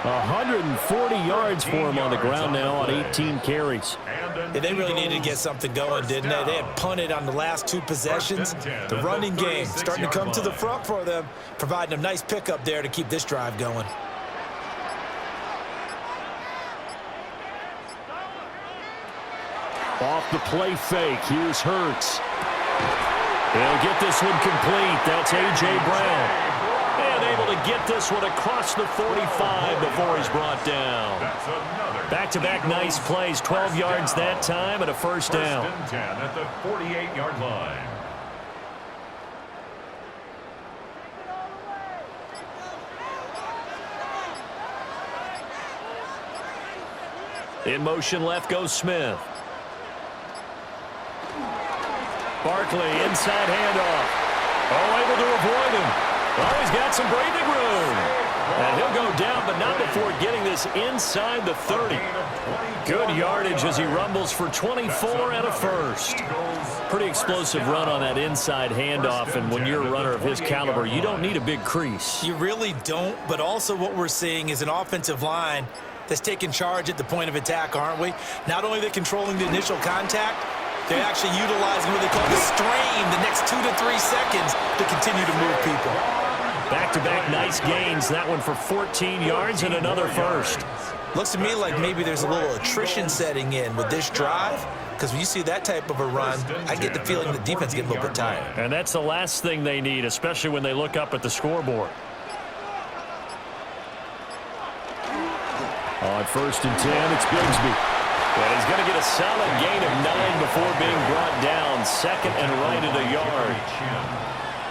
140 yards for him on the ground now on 18 carries. Yeah, they really needed to get something going, didn't they? They had punted on the last 2 possessions. The running game starting to come to the front for them, providing a nice pickup there to keep this drive going. Off the play fake, here's Hurts. He'll get this one complete. That's A.J. Brown. And able to get this one across the 45 before he's brought down. Back-to-back nice plays. 12 yards that time and a 1st down. 1st and 10 at the 48-yard line. In motion left goes Smith. Barkley, inside handoff. Oh, able to avoid him. Oh, he's got some breathing room. And he'll go down, but not before getting this inside the 30. Good yardage as he rumbles for 24 and a 1st. Pretty explosive run on that inside handoff, and when you're a runner of his caliber, you don't need a big crease. You really don't, but also what we're seeing is an offensive line that's taking charge at the point of attack, aren't we? Not only are they controlling the initial contact, they're actually utilizing what they call the strain the next 2 to 3 seconds to continue to move people. Back-to-back nice gains. That one for 14 yards and another 1st. Looks to me like maybe there's a little attrition setting in with this drive, because when you see that type of a run, I get the feeling the defense is getting a little bit tired. And that's the last thing they need, especially when they look up at the scoreboard. On 1st and 10, it's Bigsby. And he's going to get a solid gain of 9 before being brought down. 2nd and right at a yard.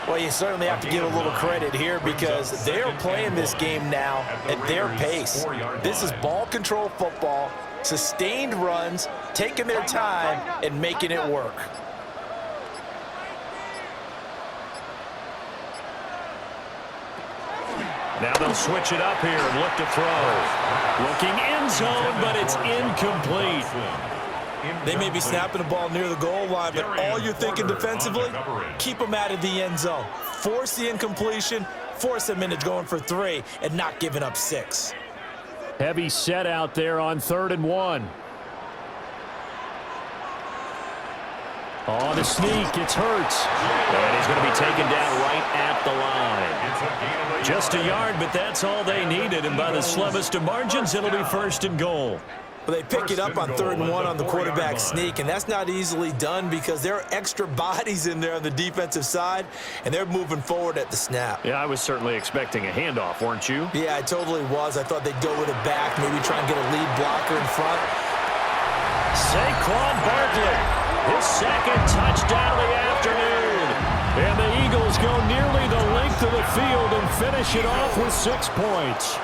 Well, you certainly have to give a little credit here because they're playing this game now at their pace. This is ball control football, sustained runs, taking their time, and making it work. Now they'll switch it up here and look to throw. Looking end zone, but it's incomplete. They may be snapping the ball near the goal line, but all you're thinking defensively, keep them out of the end zone. Force the incompletion, force them into going for 3, and not giving up 6. Heavy set out there on 3rd and 1. On the sneak, it's Hurts. And he's going to be taken down right at the line. Just a yard, but that's all they needed. And by the slimmest of margins, it'll be 1st and goal. Well, they pick it up on 3rd and 1 on the quarterback sneak, and that's not easily done because there are extra bodies in there on the defensive side, and they're moving forward at the snap. Yeah, I was certainly expecting a handoff, weren't you? Yeah, I totally was. I thought they'd go with it back, maybe try and get a lead blocker in front. Saquon Barkley, his 2nd touchdown of the afternoon. And the Eagles go nearly the length of the field and finish it off with 6 points.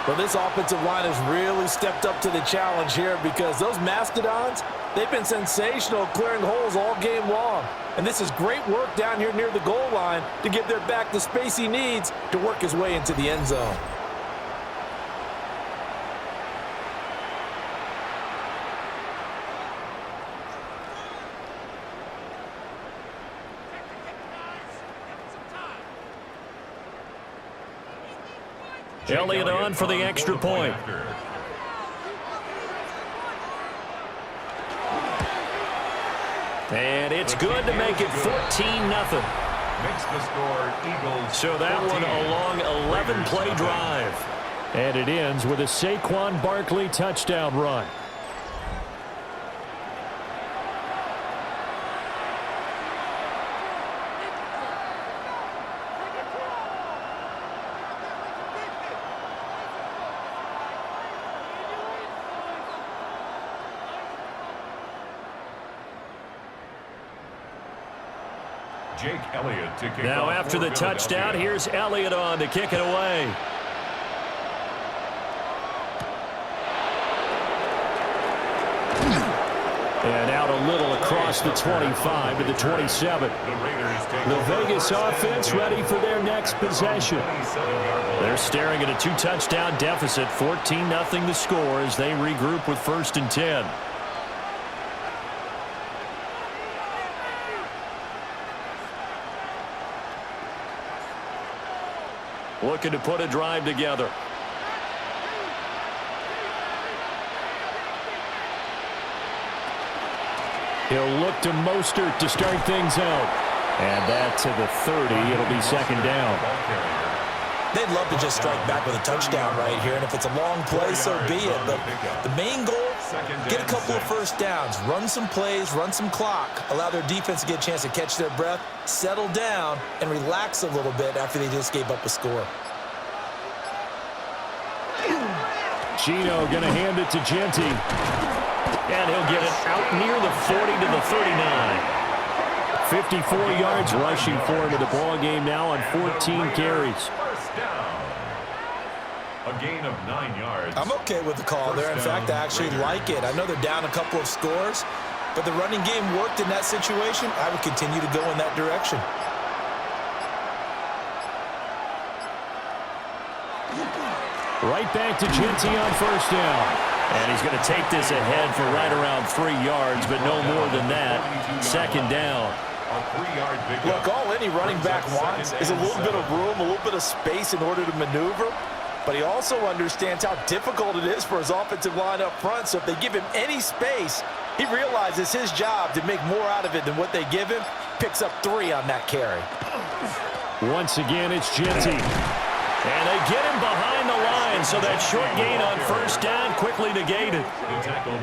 Well, this offensive line has really stepped up to the challenge here because those Mastodons, they've been sensational clearing holes all game long. And this is great work down here near the goal line to give their back the space he needs to work his way into the end zone. Elliott on for the extra point. And it's good to make it 14-0. Makes the score Eagles. So that 14. one a long 11-play drive. And it ends with a Saquon Barkley touchdown run. Jake Elliott to kick Now off after for the touchdown, Philadelphia. here's Elliott on to kick it away. And out a little across the 25 to the 27. The Vegas offense ready for their next possession. They're staring at a 2-touchdown deficit, 14-0 the score as they regroup with 1st and 10. Looking to put a drive together. He'll look to Mostert to start things out. And that to the 30. It'll be 2nd down. They'd love to just strike back with a touchdown right here, and if it's a long play, so be it. But the main goal, get a couple of 1st downs, run some plays, run some clock, allow their defense to get a chance to catch their breath, settle down, and relax a little bit after they just gave up a score. Gino going to hand it to Genty. And he'll get it out near the 40 to the 39. 54 yards rushing for him in the ball game now on 14 carries. First down. A gain of 9 yards. I'm okay with the call there. In fact, I actually like it. I know they're down a couple of scores, but the running game worked in that situation. I would continue to go in that direction. Right back to Genty on 1st down. And he's going to take this ahead for right around 3 yards, but no more than that. 2nd down. Look, all any running back wants is a little bit of room, a little bit of space in order to maneuver. But he also understands how difficult it is for his offensive line up front. So if they give him any space, he realizes his job to make more out of it than what they give him. Picks up 3 on that carry. Once again, it's Genty. And they get him behind the line, so that short gain on 1st down quickly negated.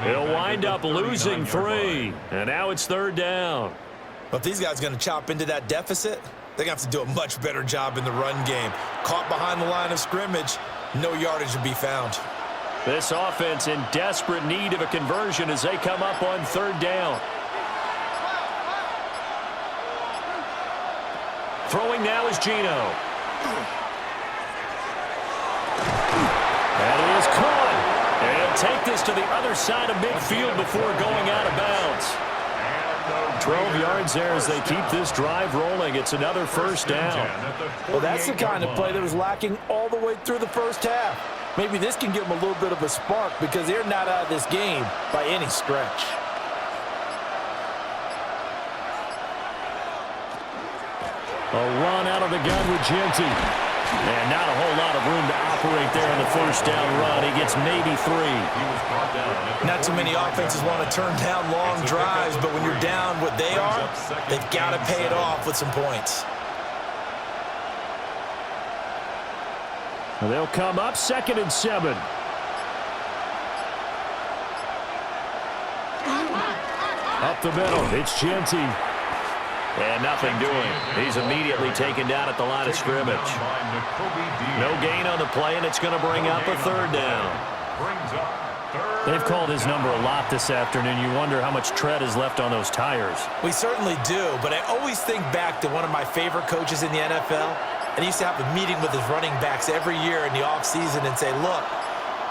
He'll wind up losing 3, and now it's 3rd down. But if these guys are going to chop into that deficit, they're going to have to do a much better job in the run game. Caught behind the line of scrimmage, no yardage to be found. This offense in desperate need of a conversion as they come up on 3rd down. Throwing now is Gino. And he is caught. And he'll take this to the other side of midfield before going out of bounds. 12 yards there as they keep this drive rolling. It's another 1st down. Well, that's the kind of play that was lacking all the way through the 1st half. Maybe this can give them a little bit of a spark because they're not out of this game by any stretch. A run out of the gun with Genty. And not a whole lot of room to operate there in the 1st down run. He gets maybe 3. Not too many offenses want to turn down long drives, but when you're down what they are, they've got to pay it off with some points. They'll come up 2nd and 7. Up the middle, it's Genty. And nothing doing. He's immediately taken down at the line of scrimmage. No gain on the play, and it's going to bring up a third down. They've called his number a lot this afternoon. You wonder how much tread is left on those tires. We certainly do, but I always think back to one of my favorite coaches in the NFL, and he used to have a meeting with his running backs every year in the offseason and say, look,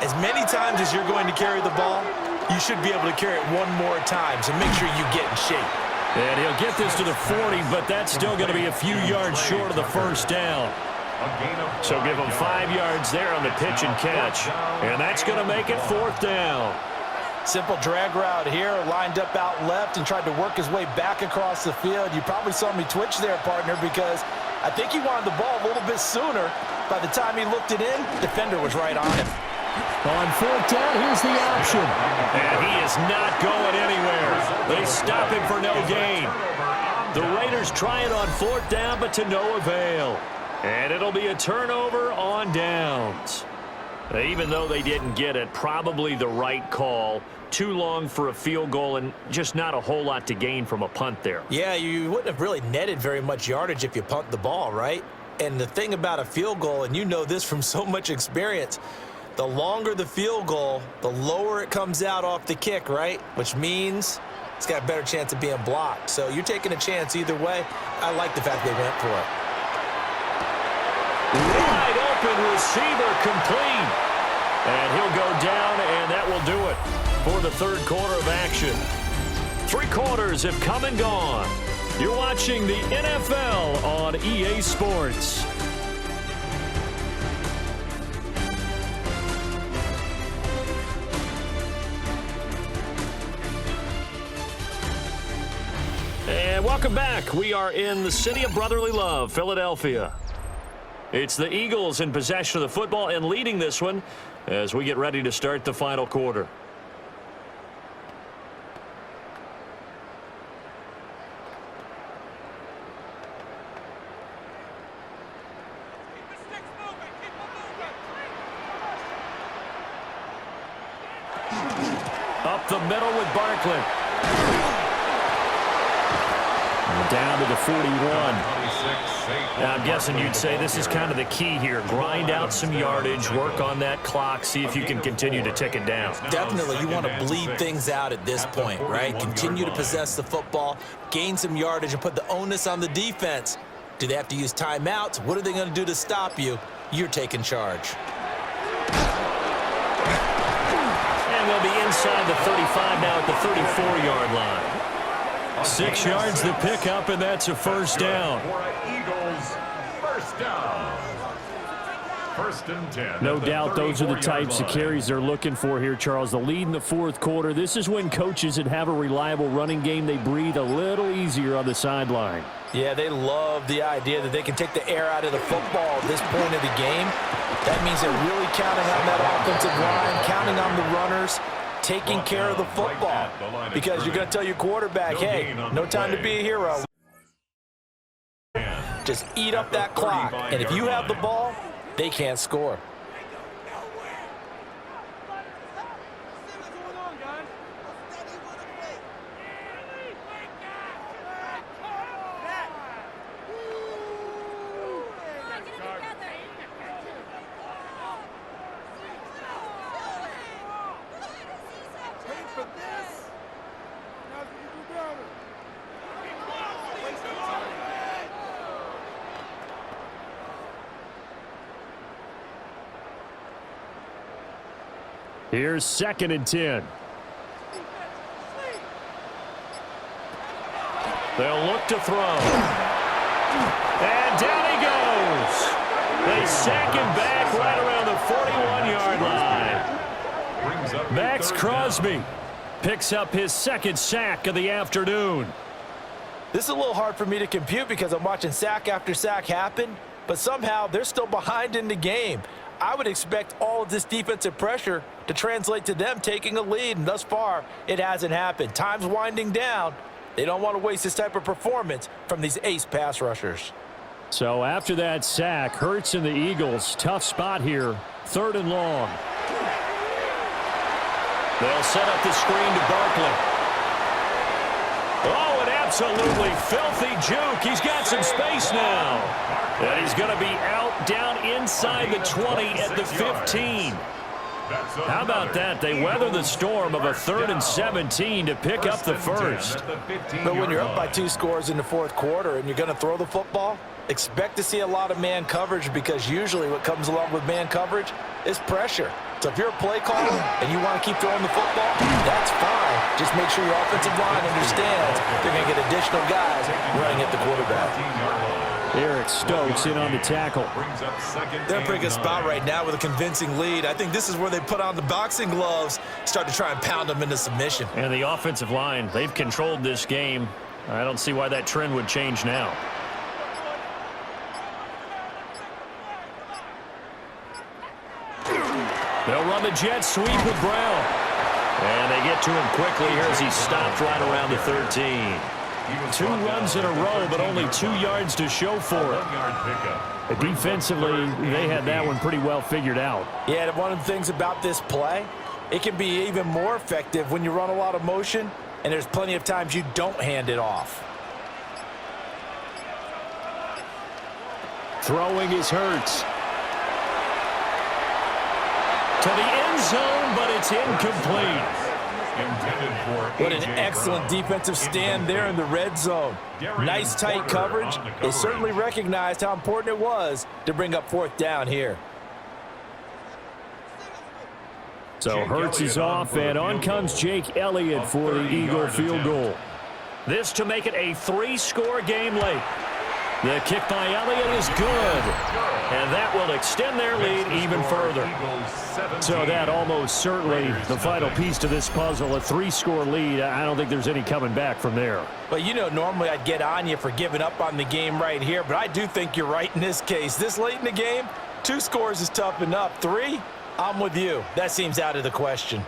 as many times as you're going to carry the ball, you should be able to carry it one more time, so make sure you get in shape. And he'll get this to the 40, but that's still going to be a few yards short of the first down. So give him 5 yards there on the pitch and catch. And that's going to make it fourth down. Simple drag route here, lined up out left and tried to work his way back across the field. You probably saw me twitch there, partner, because I think he wanted the ball a little bit sooner. By the time he looked it in, defender was right on him. On fourth down, here's the option. And he is not going anywhere. They stop him for no gain. The Raiders try it on fourth down, but to no avail. And it'll be a turnover on downs. Even though they didn't get it, probably the right call. Too long for a field goal and just not a whole lot to gain from a punt there. Yeah, you wouldn't have really netted very much yardage if you punt the ball, right? And the thing about a field goal, and you know this from so much experience, the longer the field goal, the lower it comes out off the kick, right? Which means it's got a better chance of being blocked. So you're taking a chance either way. I like the fact they went for it. Wide open receiver complete. And he'll go down, and that will do it for the third quarter of action. 3 quarters have come and gone. You're watching the NFL on EA Sports. And welcome back. We are in the city of brotherly love, Philadelphia. It's the Eagles in possession of the football and leading this one as we get ready to start the final quarter. Up the middle with Barkley. Down to the 41. Now, I'm guessing you'd say this is kind of the key here. Grind out some yardage, work on that clock, see if you can continue to tick it down. Definitely, you want to bleed things out at this point, right? Continue to possess the football, gain some yardage, and put the onus on the defense. Do they have to use timeouts? What are they going to do to stop you? You're taking charge. And they'll be inside the 35 now at the 34-yard line. 6 yards the pickup, and that's a first down. Eagles, first down. First and 10. No doubt those are the types of carries they're looking for here, Charles. The lead in the fourth quarter. This is when coaches that have a reliable running game, they breathe a little easier on the sideline. Yeah, they love the idea that they can take the air out of the football at this point of the game. That means they're really counting on that offensive line, counting on the runners, taking care of the football. Because you're going to tell your quarterback, hey, no time to be a hero. Just eat up that clock. And if you have the ball, they can't score. Here's 2nd and 10. They'll look to throw. And down he goes. They sack him back right around the 41-yard line. Max Crosby picks up his 2nd sack of the afternoon. This is a little hard for me to compute because I'm watching sack after sack happen, but somehow they're still behind in the game. I would expect all of this defensive pressure to translate to them taking a lead, and thus far, it hasn't happened. Time's winding down. They don't want to waste this type of performance from these ace pass rushers. So after that sack, Hurts and the Eagles, tough spot here, 3rd and long. They'll set up the screen to Barkley. Oh, an absolutely filthy juke. He's got some space now. And he's going to be out down inside the 20 at the 15. How about that? They weather the storm of a 3rd and 17 to pick up the first. But when you're up by 2 scores in the 4th quarter and you're going to throw the football, expect to see a lot of man coverage, because usually what comes along with man coverage is pressure. So if you're a play caller and you want to keep throwing the football, that's fine. Just make sure your offensive line understands they're going to get additional guys running at the quarterback. Eric Stokes in on the tackle. They're in a pretty good spot right now with a convincing lead. I think this is where they put on the boxing gloves, start to try and pound them into submission. And the offensive line, they've controlled this game. I don't see why that trend would change now. They'll run the jet sweep with Brown. And they get to him quickly here as he stopped right around the 13. 2 runs in a row, but only 2 yards to show for it. Defensively, they had that one pretty well figured out. Yeah, and one of the things about this play, it can be even more effective when you run a lot of motion, and there's plenty of times you don't hand it off. Throwing is Hurts. To the end zone, but it's incomplete. What an excellent defensive stand there in the red zone. Nice tight coverage. They certainly recognized how important it was to bring up 4th down here. So Hurts is off, and on comes Jake Elliott for the Eagle field goal. This to make it a 3-score game late. The kick by Elliott is good, and that will extend their lead even further. So that almost certainly the final piece to this puzzle, a 3-score lead. I don't think there's any coming back from there. But you know, normally I'd get on you for giving up on the game right here, but I do think you're right in this case. This late in the game, 2 scores is tough enough. 3, I'm with you. That seems out of the question.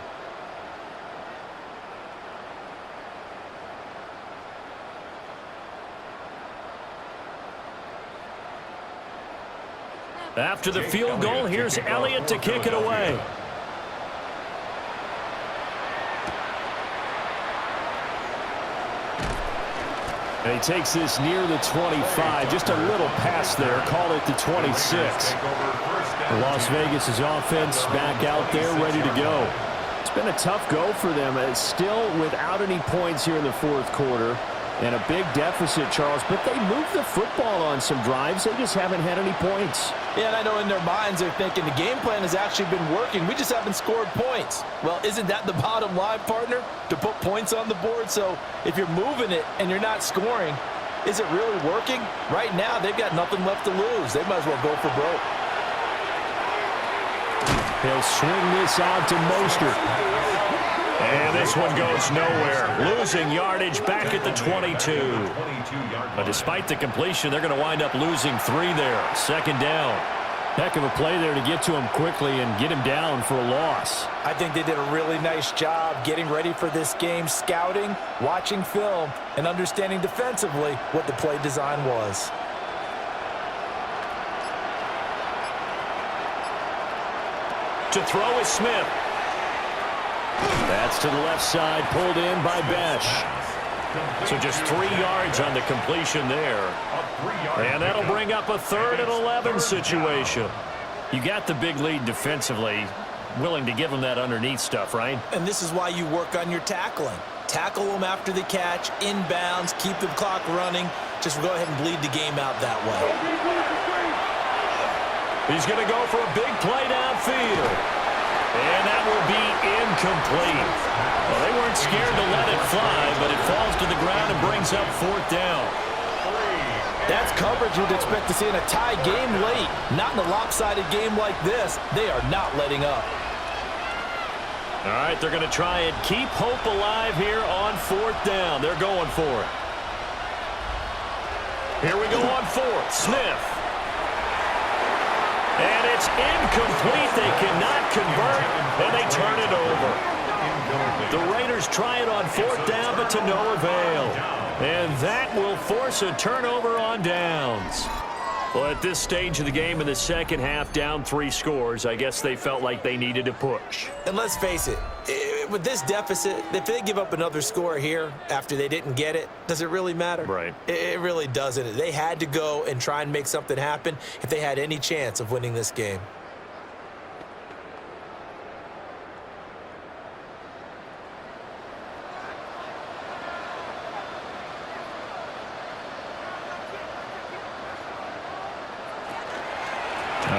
After the field goal, here's Elliott to kick it away. And he takes this near the 25. Just a little pass there. Call it the 26. Las Vegas' offense back out there ready to go. It's been a tough go for them. It's still without any points here in the 4th quarter. And a big deficit, Charles, but they moved the football on some drives. They just haven't had any points. Yeah, and I know in their minds they're thinking the game plan has actually been working. We just haven't scored points. Well, isn't that the bottom line, partner? To put points on the board? So if you're moving it and you're not scoring, is it really working? Right now, they've got nothing left to lose. They might as well go for broke. He'll swing this out to Mostert. And this one goes nowhere. Losing yardage back at the 22. But despite the completion, they're going to wind up losing 3 there. 2nd down. Heck of a play there to get to him quickly and get him down for a loss. I think they did a really nice job getting ready for this game, scouting, watching film, and understanding defensively what the play design was. To throw is Smith. That's to the left side, pulled in by Besh. So just 3 yards on the completion there. And that'll bring up a 3rd and 11 situation. You got the big lead defensively. Willing to give them that underneath stuff, right? And this is why you work on your tackling. Tackle them after the catch, inbounds, keep the clock running. Just go ahead and bleed the game out that way. He's going to go for a big play downfield. And that will be incomplete. Well, they weren't scared to let it fly, but it falls to the ground and brings up 4th down. That's coverage you'd expect to see in a tie game late. Not in a lopsided game like this. They are not letting up. All right, they're going to try and keep hope alive here on 4th down. They're going for it. Here we go on 4th. Smith. And it's incomplete. They cannot convert, and they turn it over. The Raiders try it on 4th down, but to no avail. And that will force a turnover on downs. Well, at this stage of the game in the 2nd half, down 3 scores, I guess they felt like they needed to push. And let's face it, with this deficit, if they give up another score here after they didn't get it, does it really matter? Right. It really doesn't. They had to go and try and make something happen if they had any chance of winning this game.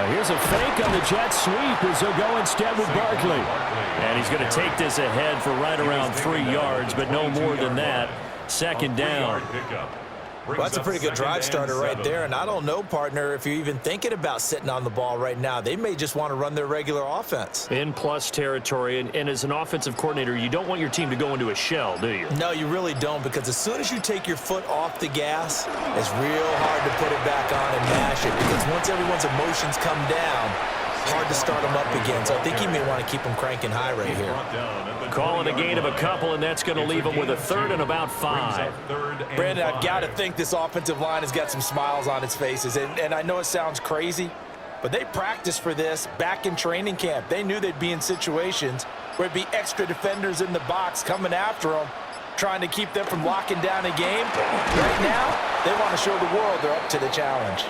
Here's a fake on the jet sweep as they'll go instead with Barkley. And he's going to take this ahead for right around 3 yards, but no more than that. Second down. Well, that's a pretty good drive starter right there, and I don't know, partner, if you're even thinking about sitting on the ball right now. They may just want to run their regular offense. In plus territory, and as an offensive coordinator, you don't want your team to go into a shell, do you? No, you really don't, because as soon as you take your foot off the gas, it's real hard to put it back on and mash it, because once everyone's emotions come down, hard to start them up again. So I think he may want to keep them cranking high right here. Calling a gain of a couple, and that's going to leave him with a third and about 5. Brandon, I've got to think this offensive line has got some smiles on its faces. And I know it sounds crazy, but they practiced for this back in training camp. They knew they'd be in situations where it'd be extra defenders in the box coming after them, trying to keep them from locking down a game. Right now, they want to show the world they're up to the challenge.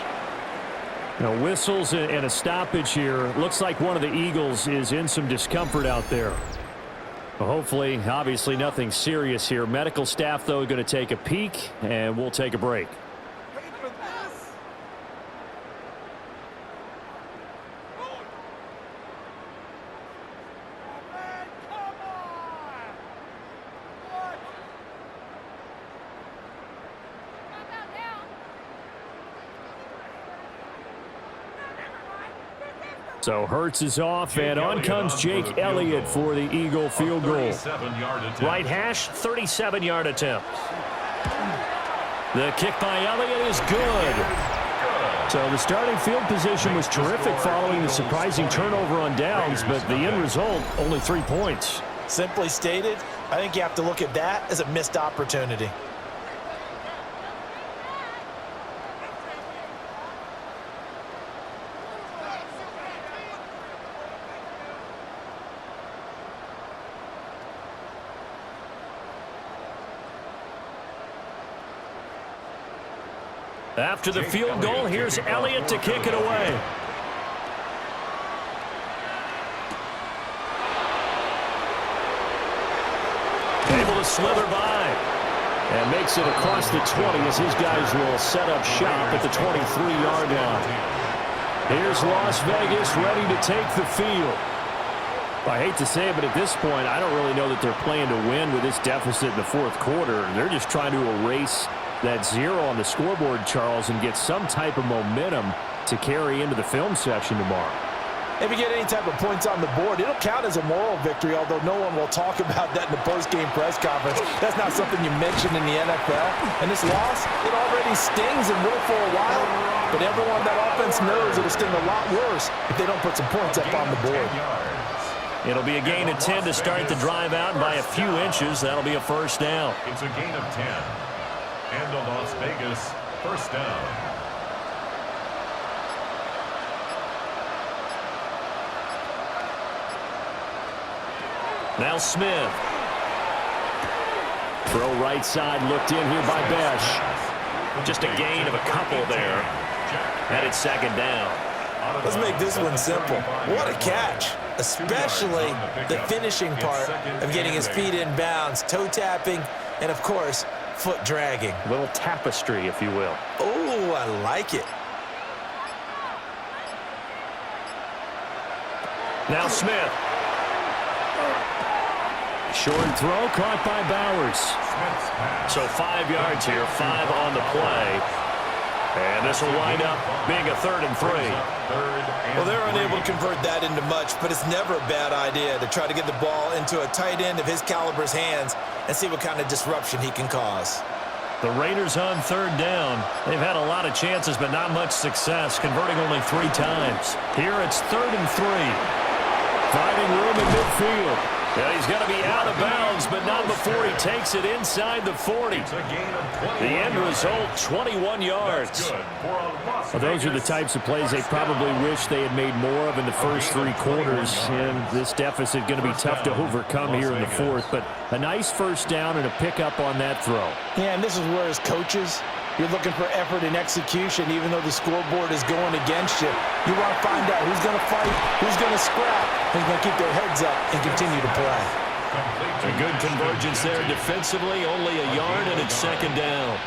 Now, whistles and a stoppage here. Looks like one of the Eagles is in some discomfort out there. Well, hopefully, obviously, nothing serious here. Medical staff, though, going to take a peek, and we'll take a break. So Hurts is off, and on comes Jake Elliott for the Eagle field goal. Right hash, 37-yard attempt. The kick by Elliott is good. So the starting field position was terrific following the surprising turnover on downs, but the end result, only 3 points. Simply stated, I think you have to look at that as a missed opportunity. After the field goal, here's Elliott to kick it away. Able to slither by. And makes it across the 20 as his guys will set up shop at the 23-yard line. Here's Las Vegas ready to take the field. I hate to say it, but at this point, I don't really know that they're playing to win with this deficit in the fourth quarter. They're just trying to erase that 0 on the scoreboard, Charles, and get some type of momentum to carry into the film session tomorrow. If you get any type of points on the board, it'll count as a moral victory, although no one will talk about that in the post-game press conference. That's not something you mention in the NFL. And this loss, it already stings and will for a while, but everyone on that offense knows it'll sting a lot worse if they don't put some points up on the board. It'll be a gain of 10 to start the drive out. By a few inches, that'll be a first down. It's a gain of 10. And a Las Vegas first down. Now Smith. Throw right side looked in here by Besh. Just a gain of a couple there. And it's second down. Let's make this one simple. What a catch, especially the finishing part of getting his feet in bounds, toe tapping, and of course, foot dragging. A little tapestry, if you will. Oh, I like it. Now Smith. Short throw caught by Bowers. So 5 yards here, 5 on the play. And this will wind up being a 3rd and 3. Well, they're unable to convert that into much, but it's never a bad idea to try to get the ball into a tight end of his caliber's hands and see what kind of disruption he can cause. The Raiders on 3rd down. They've had a lot of chances, but not much success, converting only 3 times. Here it's 3rd and 3. Finding room in midfield. Yeah, he's going to be out of bounds, but not before he takes it inside the 40. The end result, 21 yards. Well, those are the types of plays they probably wish they had made more of in the first 3 quarters, and this deficit going to be tough to overcome here in the 4th. But a nice first down and a pickup on that throw. Yeah, and this is where, as coaches, you're looking for effort and execution, even though the scoreboard is going against you. You want to find out who's going to fight, who's going to scrap, who's going to keep their heads up and continue to play. A good convergence there defensively, only a yard, and it's second down.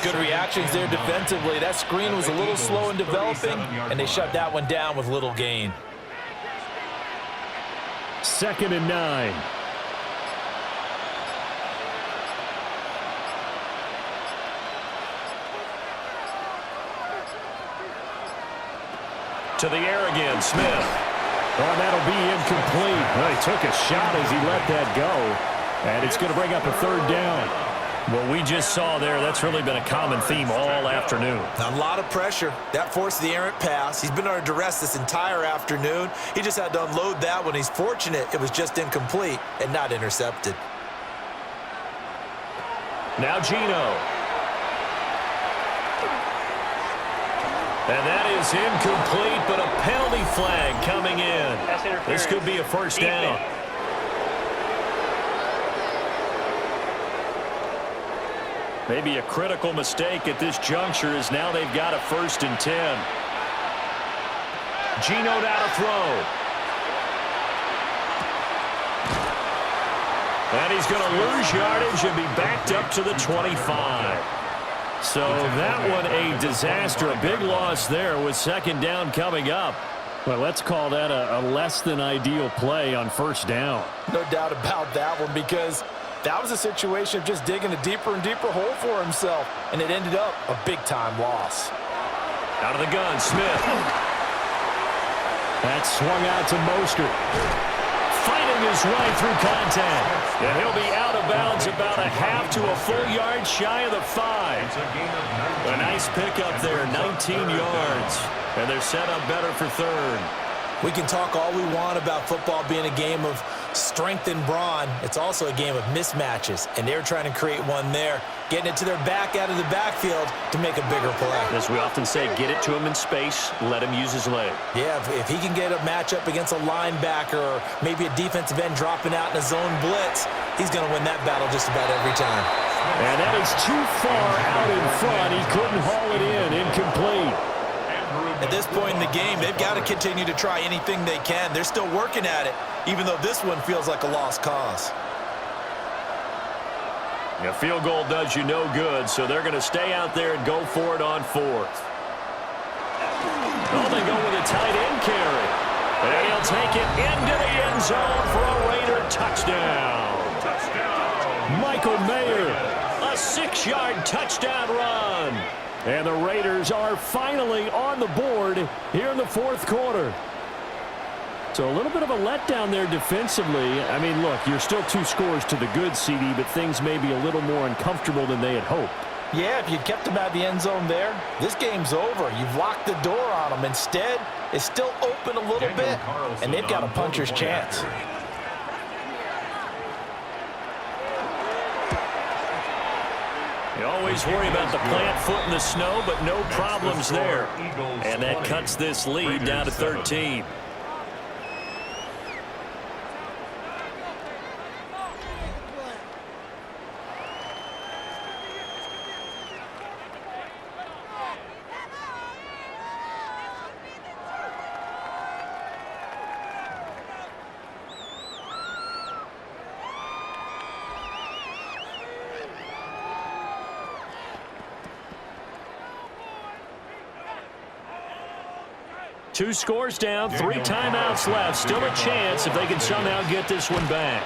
Good reactions there defensively. That screen was a little slow in developing, and they shut that one down with little gain. 2nd and 9. To the air again, Smith. Oh, that'll be incomplete. Well, he took a shot as he let that go, and it's going to bring up a 3rd down. What we just saw there, that's really been a common theme all afternoon. A lot of pressure. That forced the errant pass. He's been under duress this entire afternoon. He just had to unload that one. He's fortunate it was just incomplete and not intercepted. Now Geno. And that is incomplete, but a penalty flag coming in. This could be a first down. Maybe a critical mistake at this juncture is now they've got a 1st and 10. Geno now to throw. And he's going to lose yardage and be backed up to the 25. So that one a disaster, a big loss there with 2nd down coming up. Well, let's call that a less than ideal play on 1st down. No doubt about that one, because that was a situation of just digging a deeper and deeper hole for himself, and it ended up a big-time loss. Out of the gun, Smith. That swung out to Mostert. Fighting his way through contact. And he'll be out of bounds about a half to a full yard shy of the 5. A nice pickup there, 19 yards. And they're set up better for 3rd. We can talk all we want about football being a game of strength and brawn. It's also a game of mismatches, and they're trying to create one there, getting it to their back out of the backfield to make a bigger play. As we often say, get it to him in space, let him use his leg. Yeah, if he can get a matchup against a linebacker or maybe a defensive end dropping out in a zone blitz, he's going to win that battle just about every time. And that is too far out in front. He couldn't haul it in. Incomplete. At this point in the game, they've got to continue to try anything they can. They're still working at it, even though this one feels like a lost cause. A field goal does you no good, so they're going to stay out there and go for it on 4th. Oh, they go with a tight end carry. And he'll take it into the end zone for a Raider touchdown. Michael Mayer. A 6-yard touchdown run. And the Raiders are finally on the board here in the 4th quarter. So a little bit of a letdown there defensively. I mean, look, you're still 2 scores to the good, CD, but things may be a little more uncomfortable than they had hoped. Yeah, if you kept them out of the end zone there, this game's over. You've locked the door on them. Instead, it's still open a little bit, and they've got a puncher's chance. You always worry about the plant foot in the snow, but no problems there. And that cuts this lead down to 13. Two scores down, 3 timeouts left. Still a chance if they can somehow get this one back.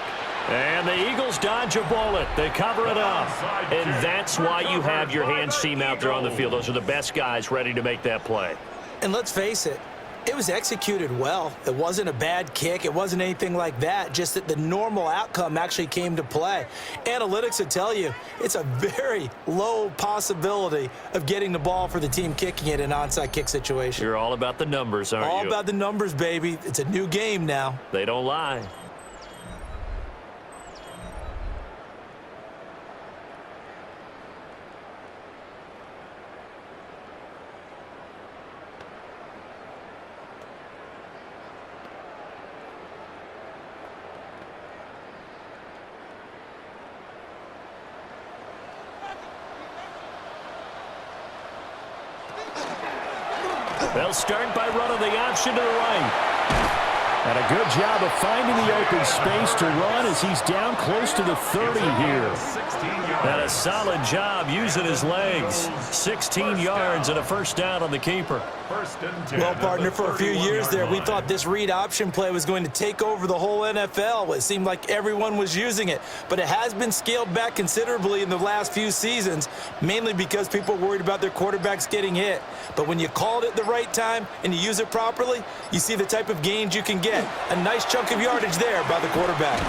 And the Eagles dodge a bullet. They cover it up. And that's why you have your hands team out there on the field. Those are the best guys ready to make that play. And let's face it, it was executed well. It wasn't a bad kick. It wasn't anything like that. Just that the normal outcome actually came to play. Analytics would tell you it's a very low possibility of getting the ball for the team kicking it in an onside kick situation. You're all about the numbers, aren't you? All about the numbers, baby. It's a new game now. They don't lie. They'll start by running the option to the right. And a good job of finding the open space to run as he's down close to the 30 here. And a solid job using his legs. 16 yards and a first down on the keeper. Well, partner, for a few years there, we thought this read option play was going to take over the whole NFL. It seemed like everyone was using it. But it has been scaled back considerably in the last few seasons, mainly because people are worried about their quarterbacks getting hit. But when you call it at the right time and you use it properly, you see the type of gains you can get. A nice chunk of yardage there by the quarterback.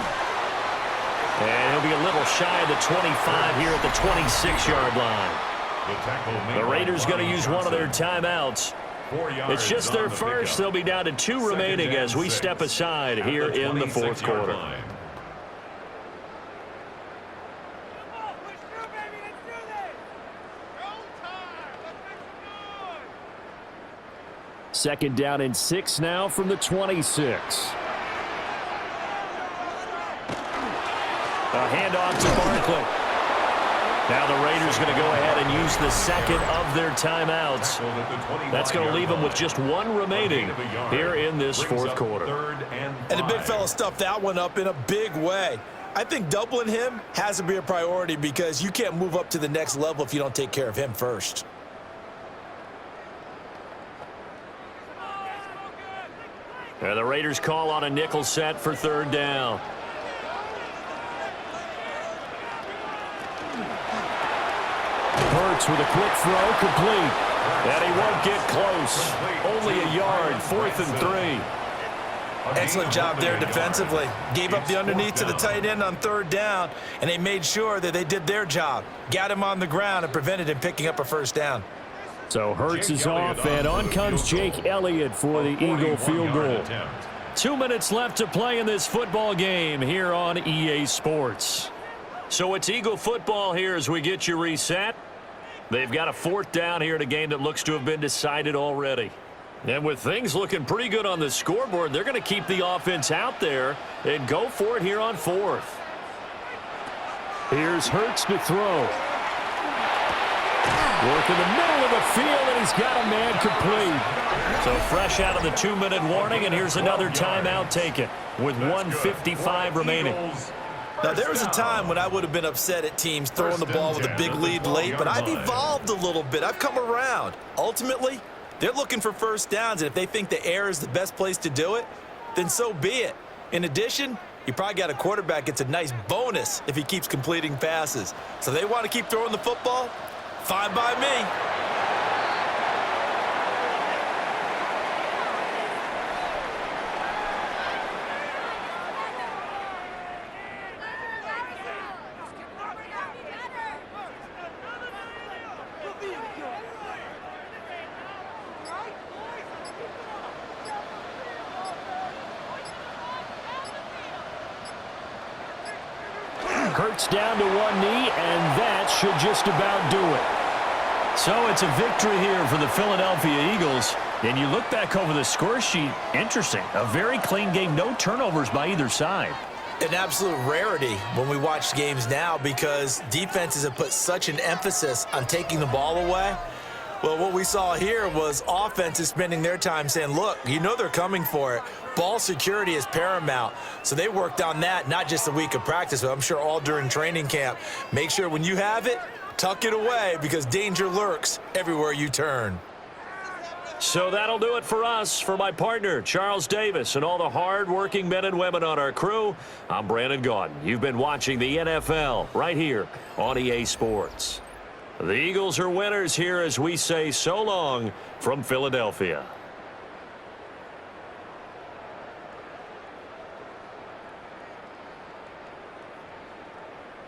And he'll be a little shy of the 25 here at the 26-yard line. The Raiders going to use one of their timeouts. It's just their first. They'll be down to 2 remaining as we step aside here in the fourth quarter. Second down and 6 now from the 26. A handoff to Barkley. Now the Raiders going to go ahead and use the second of their timeouts. That's going to leave them with just 1 remaining here in this fourth quarter. And the big fella stuffed that one up in a big way. I think doubling him has to be a priority because you can't move up to the next level if you don't take care of him first. And the Raiders call on a nickel set for third down. Hurts with a quick throw, complete. And he won't get close. Only a yard, 4th and 3. Excellent job there defensively. Gave up the underneath to the tight end on third down, and they made sure that they did their job. Got him on the ground and prevented him picking up a first down. So Hurts is off, and on comes Jake Elliott for the Eagle field goal. 2 minutes left to play in this football game here on EA Sports. So it's Eagle football here as we get you reset. They've got a 4th down here in a game that looks to have been decided already. And with things looking pretty good on the scoreboard, they're going to keep the offense out there and go for it here on 4th. Here's Hurts to throw. Work in the middle of the field, and he's got a man complete. So fresh out of the 2-minute warning, and here's another timeout taken with 1:55 remaining. Now, there was a time when I would have been upset at teams throwing the ball with a big lead late, but I've evolved a little bit. I've come around. Ultimately, they're looking for first downs, and if they think the air is the best place to do it, then so be it. In addition, you probably got a quarterback gets a nice bonus if he keeps completing passes. So they want to keep throwing the football? Fine by me. Hurts down to one knee, and that should just about do it. So it's a victory here for the Philadelphia Eagles. And you look back over the score sheet, interesting. A very clean game, no turnovers by either side. An absolute rarity when we watch games now because defenses have put such an emphasis on taking the ball away. Well, what we saw here was offenses spending their time saying, look, you know they're coming for it. Ball security is paramount. So they worked on that, not just a week of practice, but I'm sure all during training camp. Make sure when you have it, tuck it away because danger lurks everywhere you turn. So that'll do it for us. For my partner, Charles Davis, and all the hard-working men and women on our crew, I'm Brandon Gaudin. You've been watching the NFL right here on EA Sports. The Eagles are winners here as we say so long from Philadelphia.